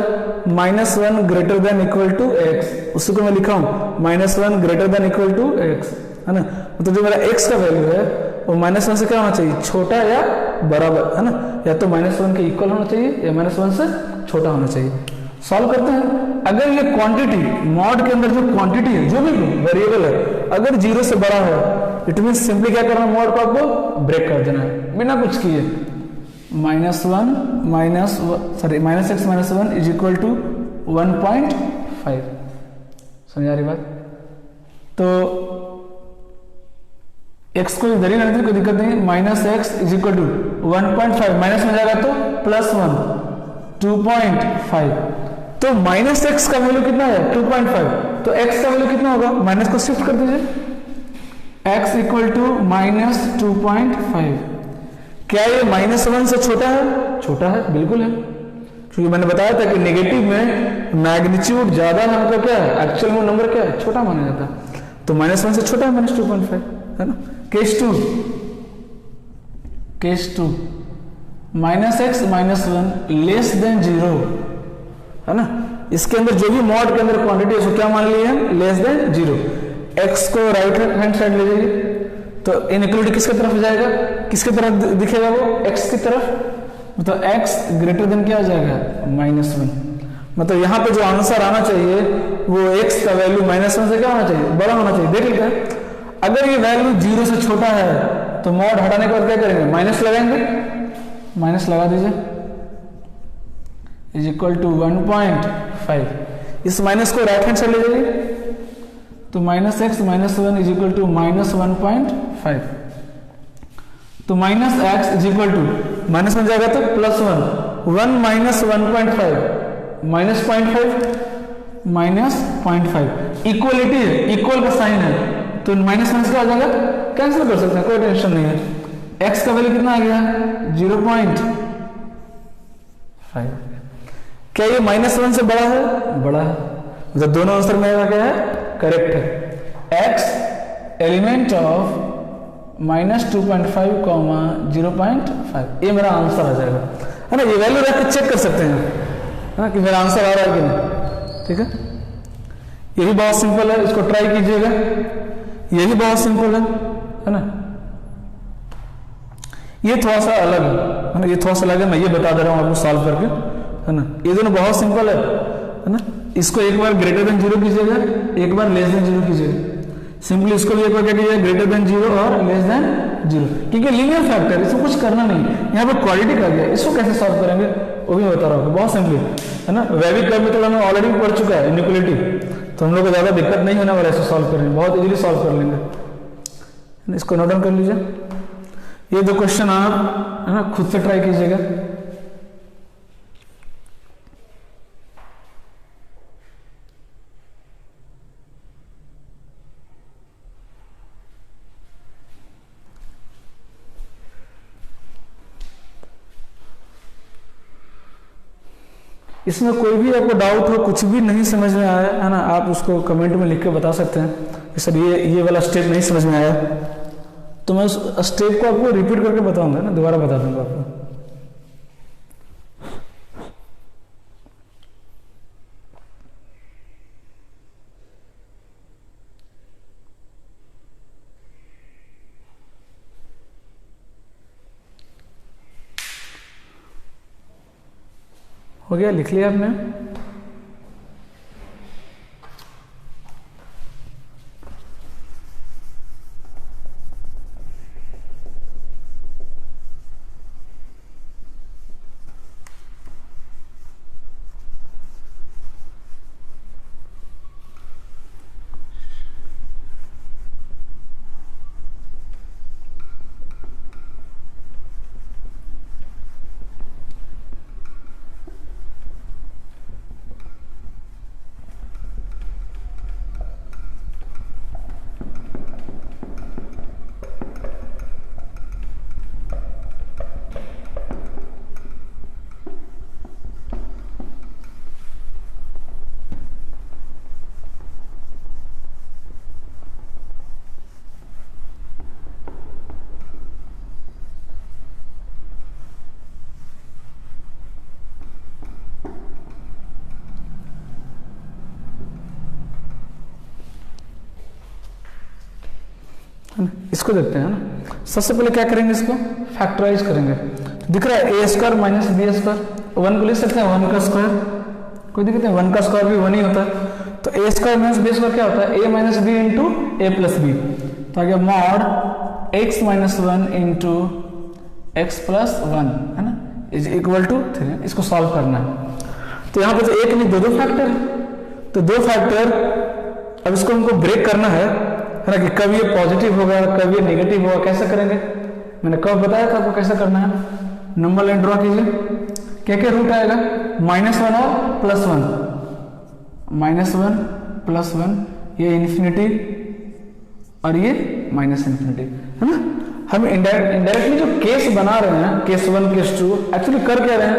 -1 greater than equal to x। उसी को मैं लिखा हूं -1 greater than equal to x, है ना। तो जो मेरा x का वैल्यू है वो -1 से क्या होना चाहिए, छोटा या बराबर, है ना। या तो -1 के इक्वल होना चाहिए या -1 से छोटा होना चाहिए। सॉल्व करते हैं। अगर ये क्वांटिटी मॉड के अंदर जो क्वांटिटी है, जो भी वेरिएबल है, अगर 0 से बड़ा है, इट मीन सिंपली क्या करना, मॉड को आपको ब्रेक कर देना है बिना कुछ किए। -x -1 is equal to 1.5। समझ आ रही बात। तो x को इधर ही रहने कोई दिक्कत नहीं है। -x is equal to 1.5, minus में जाएगा तो +1 2.5। तो -x का वैल्यू कितना है, 2.5। तो x का वैल्यू कितना होगा, माइनस को शिफ्ट कर दीजिए, x इक्वल टू -2.5। क्या ये -1 से छोटा है, छोटा है, बिल्कुल है। क्योंकि मैंने बताया था कि नेगेटिव में मैग्नीट्यूड ज्यादा है, मतलब क्या है, एक्चुअल में नंबर क्या है, छोटा माना जाता है। तो -1 से छोटा है -2.5, है ना। केस 2 -x -1 लेस देन 0, है ना। इसके अंदर जो भी मॉड के अंदर क्वांटिटी है उसको क्या मान लिए हैं, लेस देन 0। x को राइट हैंड साइड ले जाइए तो इनइक्वालिटी किसके तरफ जाएगा, किसके तरफ दिखेगा, वो x की तरफ। मतलब x ग्रेटर देन क्या हो जाएगा, -1। मतलब यहाँ पे जो आंसर आना चाहिए वो x का वैल्यू -1 से क्या होना चाहिए, बड़ा होना चाहिए। देख लेते हैं, अगर ये वैल्यू 0 से छोटा है तो मॉड हटाने के बाद क्या करेंगे, माइनस लगाएंगे, माइनस लगा दीजिए, इज इक्वल टू 1.5। इस माइनस को राइट हैंड साइड ले जाइए तो -x -1 इज इक्वल टू -1.5। तो -x is equal to minus में जाएगा तो +1, 1 - 1.5 -0.5 इक्वलिटी है, इक्वल का साइन है तो -1 क्या आ जाएगा, कैंसिल कर सकते हैं, कोई टेंशन नहीं है। x का वैल्यू कितना आ गया, 0.5। क्या ये -1 से बड़ा है, बड़ा है। मतलब दोनों आंसर मेरा क्या है, करेक्ट है। x एलिमेंट ऑफ -2.5, 0.5, ये मेरा आंसर आ जाएगा, है ना। ये वैल्यू रख के चेक कर सकते हैं, है ना, कि मेरा आंसर आ रहा है कि नहीं। ठीक है, यही बहुत सिंपल है, इसको ट्राई कीजिएगा, यही बहुत सिंपल है ना। ये थोड़ा सा अलग है ना, ये थोड़ा सा अलग है, मैं ये बता दे रहा हूं आपको सॉल्व करके, है ना। ये दोनों बहुत सिंपल है ना। इसको एक बार ग्रेटर देन 0 कीजिएगा, एक बार लेस देन 0 कीजिएगा। सिंपली इसको भी एक बार क्या कीजिएगा, ग्रेटर देन 0 और लेस देन 0, क्योंकि लीनियर फैक्टर, इसको कुछ करना नहीं। यहाँ पर क्वालिटी का गया, इसको कैसे सॉल्व करेंगे वो भी बता रहा हूँ, बहुत सिंपली, है ना। वैविक कर्व तो हमें ऑलरेडी पढ़ चुका है, इनइक्वालिटी, तो हम लोग को ज्यादा दिक्कत नहीं होने वाला है सॉल्व करने में, बहुत इजीली सॉल्व कर लेंगे। इसको नोट डाउन कर लीजिए। ये दो क्वेश्चन आप, है ना, खुद से ट्राई कीजिएगा। इसमें कोई भी आपको डाउट हो, कुछ भी नहीं समझ में आया, है ना, आप उसको कमेंट में लिख के बता सकते हैं, सर ये वाला स्टेप नहीं समझ में आया, तो मैं उस स्टेप को आपको रिपीट करके बताऊंगा ना, दोबारा बता दूंगा आपको। हो गया, लिख लिया आपने? इसको देखते हैं ना। सबसे पहले क्या करेंगे, इसको फैक्टराइज करेंगे। दिख रहा है A square minus B square, one को लिख सकते हैं वन का स्क्वायर, कोई दिक्कत नहीं, वन का स्क्वायर भी वन ही होता है। तो ए स्क्वायर माइनस बी स्क्वायर क्या होता है, ए माइनस बी इंटू ए प्लस बी। तो आ गया mod x minus one into x plus one, है ना, इज इक्वल टू 3। इसको सॉल्व करना है। तो यहाँ पे तो एक नहीं दो फैक्टर है, तो दो फैक्टर, अब इसको हमको ब्रेक करना है ना, कि कब ये पॉजिटिव होगा कब ये नेगेटिव होगा, कैसे करेंगे, मैंने कब बताया था आपको कैसे करना है। नंबर लाइन ड्रॉ कीजिए, क्या क्या रूट आएगा, -1 और +1, -1 +1, ये इन्फिनिटी और ये -इन्फिनिटी, है ना। हम इनडायरेक्टली जो केस बना रहे हैं, केस 1 केस 2, एक्चुअली कर क्या रहे हैं,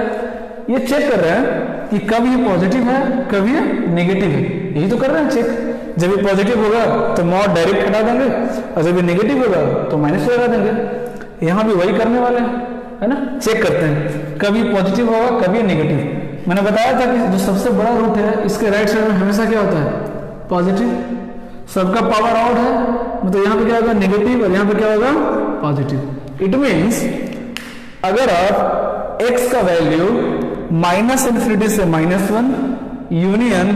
ये चेक कर रहे हैं कि कब ये पॉजिटिव है कब ये नेगेटिव है, यही तो कर रहे हैं चेक। जब ये पॉजिटिव होगा तो मॉड डायरेक्ट हटा देंगे, और जब ये नेगेटिव होगा तो माइनस लगा देंगे। यहाँ भी वही करने वाले हैं, है ना, चेक करते हैं कब ये पॉजिटिव होगा कब ये नेगेटिव। मैंने बताया था कि जो सबसे बड़ा रूट है इसके राइट साइड में हमेशा क्या होता है, पॉजिटिव। सबका पावर आउट है, मतलब यहाँ पे क्या होगा नेगेटिव और यहाँ पे क्या होगा पॉजिटिव। इट मीन्स अगर आप x का वैल्यू -इन्फिनिटी से -1 यूनियन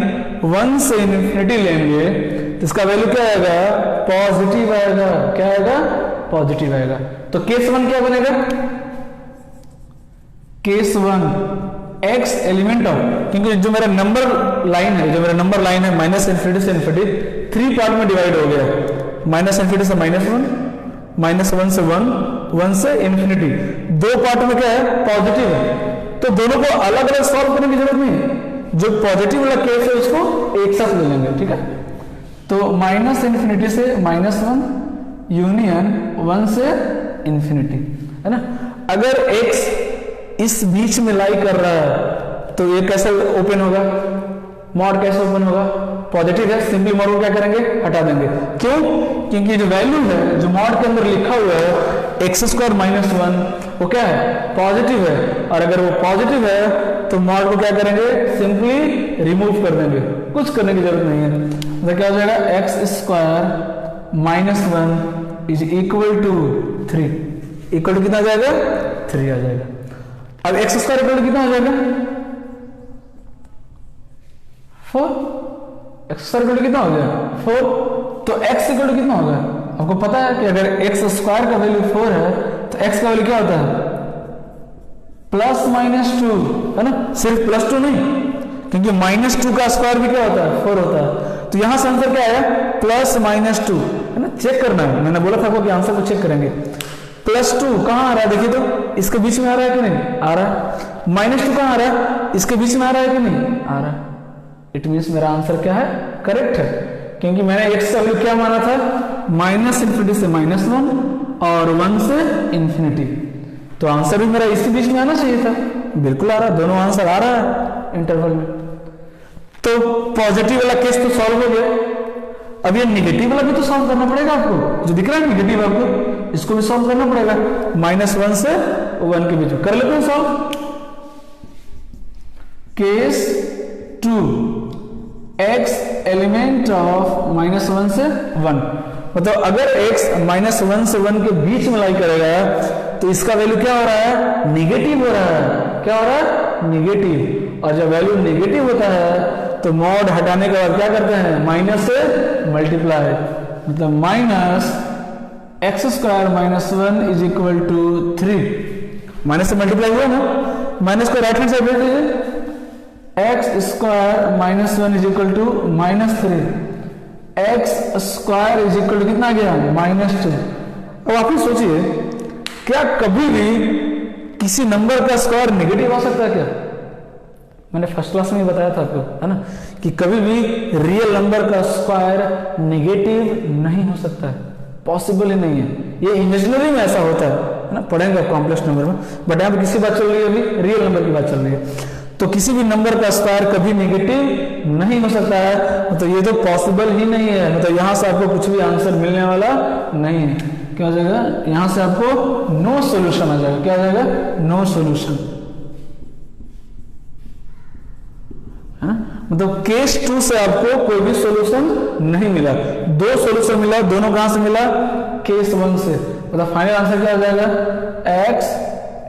1 से इन्फिनिटी लेंगे तो इसका वैल्यू क्या आएगा, पॉजिटिव आएगा। क्या आएगा, पॉजिटिव आएगा। तो केस 1 क्या बनेगा, केस 1 x एलिमेंट ऑफ, क्योंकि जो मेरा नंबर लाइन है -इन्फिनिटी से इन्फिनिटी 3 पार्ट में डिवाइड हो गया, -इन्फिनिटी से -1, -1 से 1, 1 से इन्फिनिटी, 2 पार्ट में क्या है, पॉजिटिव है। तो दोनों को अलग अलग सॉल्व करने की जरूरत नहीं, जो पॉजिटिव वाला केस है उसको एक साथ ले लेंगे, ठीक है। तो -इन्फिनिटी से -1 यूनियन 1 से इन्फिनिटी, है ना। अगर x इस बीच में लाई कर रहा है तो ये कैसे ओपन होगा, मॉड कैसे ओपन होगा, पॉजिटिव है, सिंपली मॉड को क्या करेंगे, हटा देंगे। क्यों, क्योंकि जो वैल्यू है जो मॉड के अंदर लिखा हुआ है x² -1 वो क्या है, पॉजिटिव है, और अगर वो पॉजिटिव है तो मॉड को क्या करेंगे, सिंपली रिमूव कर देंगे, कुछ करने की जरूरत नहीं है। तो क्या हो जाएगा, x² -1 is equal to 3, equal to कितना आ जाएगा, 3 आ जाएगा। अब x² इक्वल टू कितना हो जाएगा, 4, x² इक्वल टू कितना हो गया, 4। तो x इक्वल टू कितना होगा, आपको पता है कि अगर x² का वैल्यू 4 है तो x का वैल्यू क्या होता है, +-2, है ना। सिर्फ +2 नहीं, क्योंकि -2 का स्क्वायर भी क्या होता है, 4 होता है। तो यहां से आंसर क्या आया, +-2, है ना। चेक करना है, मैंने बोला था आपको कि आंसर को चेक करेंगे। +2 कहां आ रहा है, देखिए तो इसके बीच में आ रहा है कि नहीं, आ रहा है। -2 कहां आ रहा है, इसके बीच में आ रहा है कि नहीं, आ रहा है। इट मीन्स मेरा आंसर क्या है, करेक्ट है, क्योंकि मैंने x का वैल्यू क्या माना था, -इन्फिनिटी से -1 और 1 से इन्फिनिटी। तो आंसर भी मेरा इसी बीच में आना चाहिए था, बिल्कुल आ रहा है, दोनों आंसर आ रहा है इंटरवल में। तो पॉजिटिव वाला केस तो सॉल्व हो गया। अब ये निगेटिव वाला भी तो सॉल्व करना पड़ेगा आपको, जो दिख रहा है निगेटिव आपको, इसको भी सॉल्व करना पड़ेगा। -1 से 1 के बीच में कर लेते हैं solve. Case 2 x element of -1 से 1, मतलब अगर x -1 से 1 के बीच में लाई करेगा तो इसका वैल्यू क्या हो रहा है, निगेटिव हो रहा है। क्या हो रहा है, निगेटिव। और जब वैल्यू निगेटिव होता है तो मॉड हटाने के बाद क्या करते हैं, माइनस से मल्टीप्लाई, मतलब -(x²-1) is equal to 3। Minus से मल्टीप्लाई हुआ ना, माइनस को राइट हैंड साइड भेज दीजिए, x² -1 is equal to -3, x² is equal to कितना आ गया, -2। अब आप ही सोचिए, क्या कभी भी किसी नंबर का स्क्वायर नेगेटिव आ सकता है क्या? मैंने फर्स्ट क्लास में ही बताया था आपको, है ना, कि कभी भी रियल नंबर का स्क्वायर नेगेटिव नहीं हो सकता है, पॉसिबल ही नहीं है। ये इमेजिनरी में ऐसा होता है ना, पढ़ेंगे कॉम्प्लेक्स नंबर में, बट यहाँ पे किसी बात चल रही है, अभी रियल नंबर की बात चल रही है। तो किसी भी नंबर का स्क्वायर कभी नेगेटिव नहीं हो सकता है, मतलब ये तो पॉसिबल ही नहीं है, मतलब यहाँ से आपको कुछ भी आंसर मिलने वाला नहीं है। क्या हो जाएगा, यहाँ से आपको नो सॉल्यूशन आ जाएगा। क्या आ जाएगा, नो सॉल्यूशन, है ना, मतलब केस 2 से आपको कोई भी सॉल्यूशन नहीं मिला, 2 सॉल्यूशन मिला, दोनों कहां से मिला, केस 1 से। मतलब फाइनल आंसर क्या हो जाएगा, x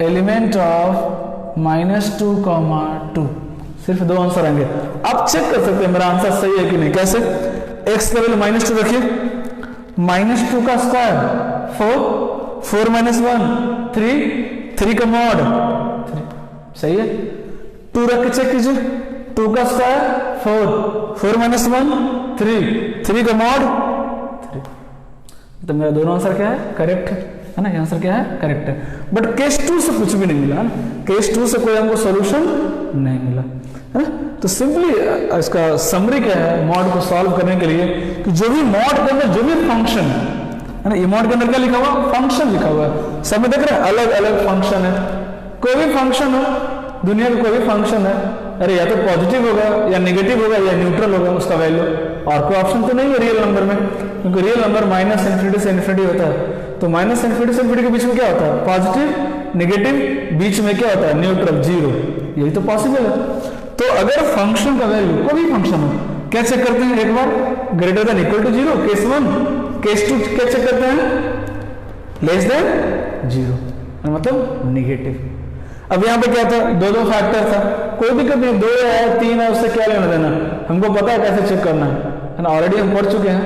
एलिमेंट ऑफ -2, सिर्फ 2 आंसर आएंगे। आप चेक कर सकते हैं मेरा आंसर सही है कि नहीं। कैसे, x का वैल्यू -2 रखिए, -2 का स्क्वायर 4, 4 - 1 3 का मॉड 3, सही है। 2 रख के चेक कीजिए, 2 का स्क्वायर 4, 4 - 1 3 का मॉड 3। तो मेरा दोनों आंसर क्या है, करेक्ट है ना, ये आंसर क्या है, करेक्ट है। बट केस 2 से कुछ भी नहीं मिला, है ना, केस 2 से कोई हमको सॉल्यूशन नहीं मिला, है ना। तो सिंपली इसका समरी क्या है मॉड को सॉल्व करने के लिए, कि जो भी मॉड के अंदर जो भी फंक्शन है ना, ये मॉड के अंदर क्या लिखा हुआ, फंक्शन लिखा हुआ है, सब में देख रहे हैं अलग अलग फंक्शन है। कोई भी फंक्शन हो, दुनिया में कोई भी फंक्शन है, अरे या तो पॉजिटिव होगा या नेगेटिव होगा या न्यूट्रल होगा उसका वैल्यू, और कोई ऑप्शन तो नहीं है रियल नंबर में, क्योंकि रियल नंबर -∞ से इन्फिनिटी होता है। तो -∞ से इन्फिनिटी के बीच में क्या होता है, पॉजिटिव नेगेटिव, बीच में क्या होता है, न्यूट्रल 0, यही तो पॉसिबल है। तो अगर फंक्शन का वैल्यू कोई भी फंक्शन हो, क्या चेक करते हैं एक बार, greater than equal to 0 case 1, case 2 क्या चेक करते हैं, लेस देन 0, मतलब नेगेटिव। अब यहाँ पे क्या था, 2 फैक्टर था, कोई दिक्कत नहीं, 2 है 3 है, उससे क्या लेना देना, हमको पता है कैसे चेक करना है ना, ऑलरेडी हम पढ़ चुके हैं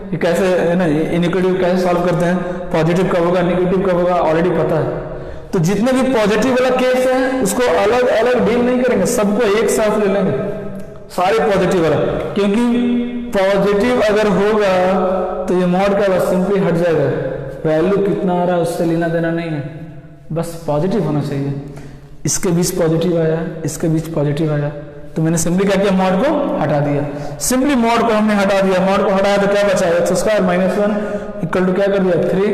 कि कैसे, है ना, इनइक्वालिटी कैसे सॉल्व करते हैं, पॉजिटिव कब होगा नेगेटिव कब होगा, ऑलरेडी पता है। तो जितने भी पॉजिटिव वाला केस है उसको अलग अलग डील नहीं करेंगे, सबको एक साथ ले लेंगे, सारे पॉजिटिव वाला, क्योंकि पॉजिटिव अगर होगा तो ये मॉड का बस सिंपली हट जाएगा, वैल्यू कितना आ रहा है उससे लेना देना नहीं है, बस पॉजिटिव होना चाहिए। इसके बीच पॉजिटिव आया, इसके बीच पॉजिटिव आया, तो मैंने सिंपली क्या किया, मॉड को हटा दिया, सिंपली मॉड को हमने हटा दिया, मॉड को हटाया तो क्या बचा, x² -1 इक्वल टू क्या कर दिया 3,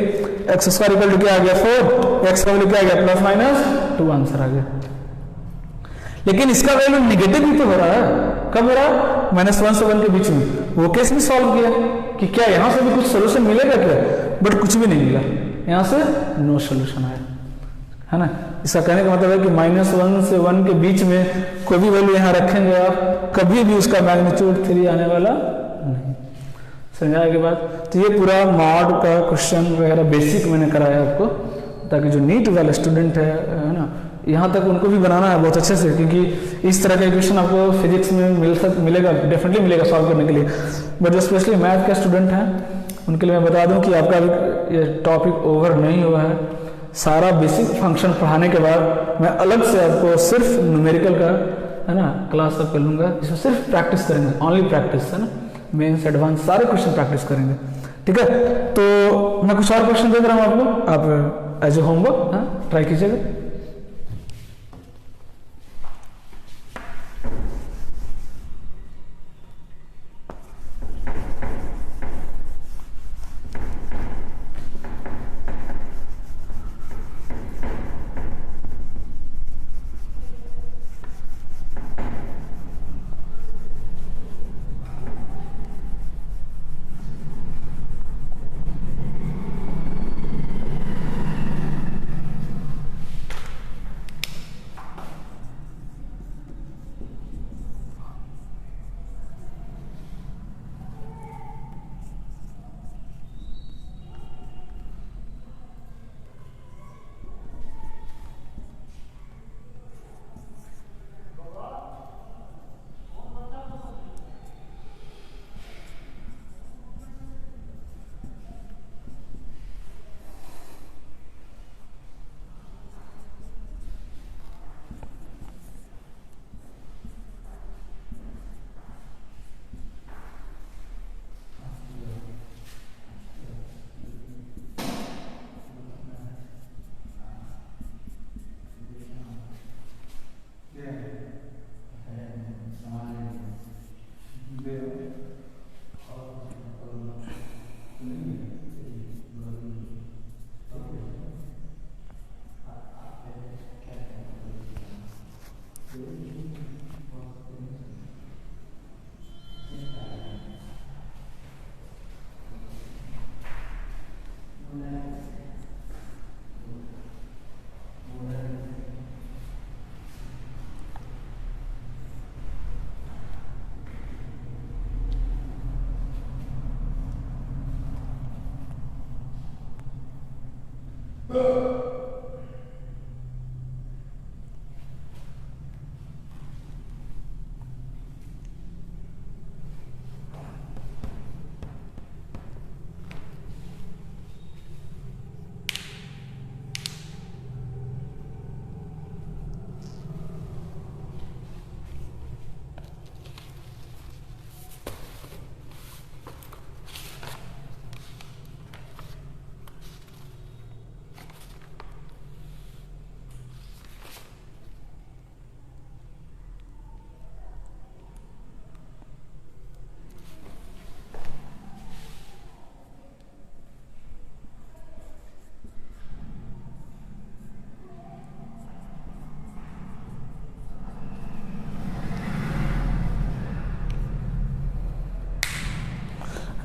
x² इक्वल टू क्या आ गया 4, x का वैल्यू क्या आ गया +-2 आंसर आ गया। लेकिन इसका वैल्यू निगेटिव भी तो हो रहा है, कब हो रहा है, -1 से 1 के बीच में। वो केस भी सॉल्व किया कि क्या यहाँ से भी कुछ सोल्यूशन मिलेगा क्या, बट कुछ भी नहीं मिला, यहाँ से नो सोल्यूशन आया, है ना। इसका कहने का मतलब है कि -1 से 1 के बीच में कोई भी वैल्यू यहाँ रखेंगे आप, कभी भी उसका मैग्नीट्यूड 3 आने वाला नहीं। समझाने के बाद तो ये पूरा मॉड का क्वेश्चन वगैरह बेसिक मैंने कराया आपको, ताकि जो नीट वाले स्टूडेंट है ना, यहाँ तक उनको भी बनाना है बहुत अच्छे से, क्योंकि इस तरह का क्वेश्चन आपको फिजिक्स में मिलेगा, डेफिनेटली मिलेगा सॉल्व करने के लिए। बट जो स्पेशली मैथ के स्टूडेंट हैं उनके लिए मैं बता दूं कि आपका ये टॉपिक ओवर नहीं हुआ है। सारा बेसिक फंक्शन पढ़ाने के बाद मैं अलग से आपको सिर्फ न्यूमेरिकल का, है ना, क्लास आप कर लूँगा, जिसमें सिर्फ प्रैक्टिस करेंगे, ओनली प्रैक्टिस, है ना, मेंस एडवांस सारे क्वेश्चन प्रैक्टिस करेंगे, ठीक है। तो मैं कुछ और क्वेश्चन दे रहा हूँ आपको, आप एज ए होमवर्क ट्राई कीजिएगा।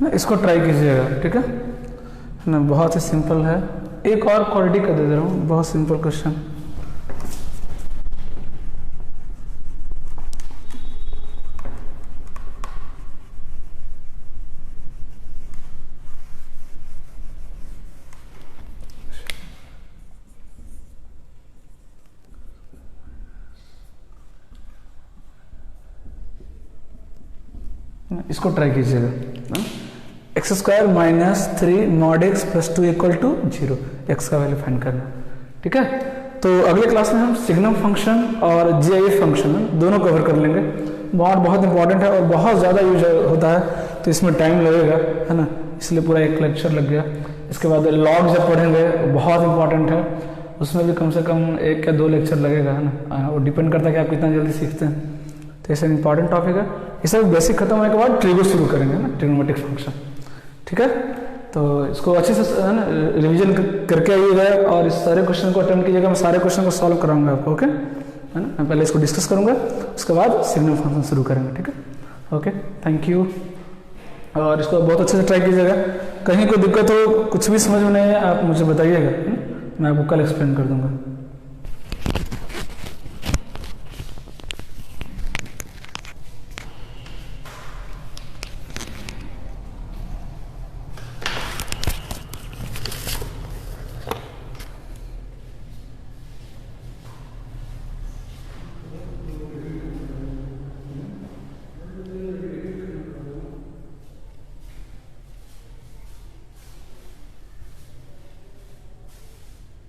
ना, इसको ट्राई कीजिएगा, ठीक है ना, बहुत ही सिंपल है। एक और क्वालिटी का दे दे रहा हूँ, बहुत सिंपल क्वेश्चन। इसको ट्राई कीजिएगा। X square minus 3 mod x plus 2 equal to 0, x का वैल्यू फाइंड करना, ठीक है। तो अगले क्लास में हम सिग्नम फंक्शन और जीआईएफ फंक्शन दोनों कवर कर लेंगे। बहुत इंपॉर्टेंट है और बहुत ज़्यादा यूज होता है, तो इसमें टाइम लगेगा, है ना, इसलिए पूरा एक लेक्चर लग गया। इसके बाद लॉग जब पढ़ेंगे बहुत इंपॉर्टेंट है, उसमें भी कम से कम 1 या 2 लेक्चर लगेगा, है ना, वो डिपेंड करता है कि आप कितना जल्दी सीखते हैं। तो ऐसा इंपॉर्टेंट टॉपिक है। ये सब बेसिक खत्म होने के बाद ट्रिगो शुरू करेंगे ना, ट्रिग्नोमेट्रिक फंक्शन, ठीक है। तो इसको अच्छे से है ना रिवीजन करके आइएगा और इस सारे क्वेश्चन को अटेम्प्ट कीजिएगा। मैं सारे क्वेश्चन को सॉल्व कराऊंगा आपको, ओके, है ना। मैं पहले इसको डिस्कस करूंगा, उसके बाद सिग्नम फंक्शन शुरू करेंगे, ठीक है। Okay, thank you. और इसको बहुत अच्छे से ट्राई कीजिएगा। कहीं कोई दिक्कत हो, कुछ भी समझ में नहीं है, आप मुझे बताइएगा, मैं आपको कल एक्सप्लेन कर दूंगा।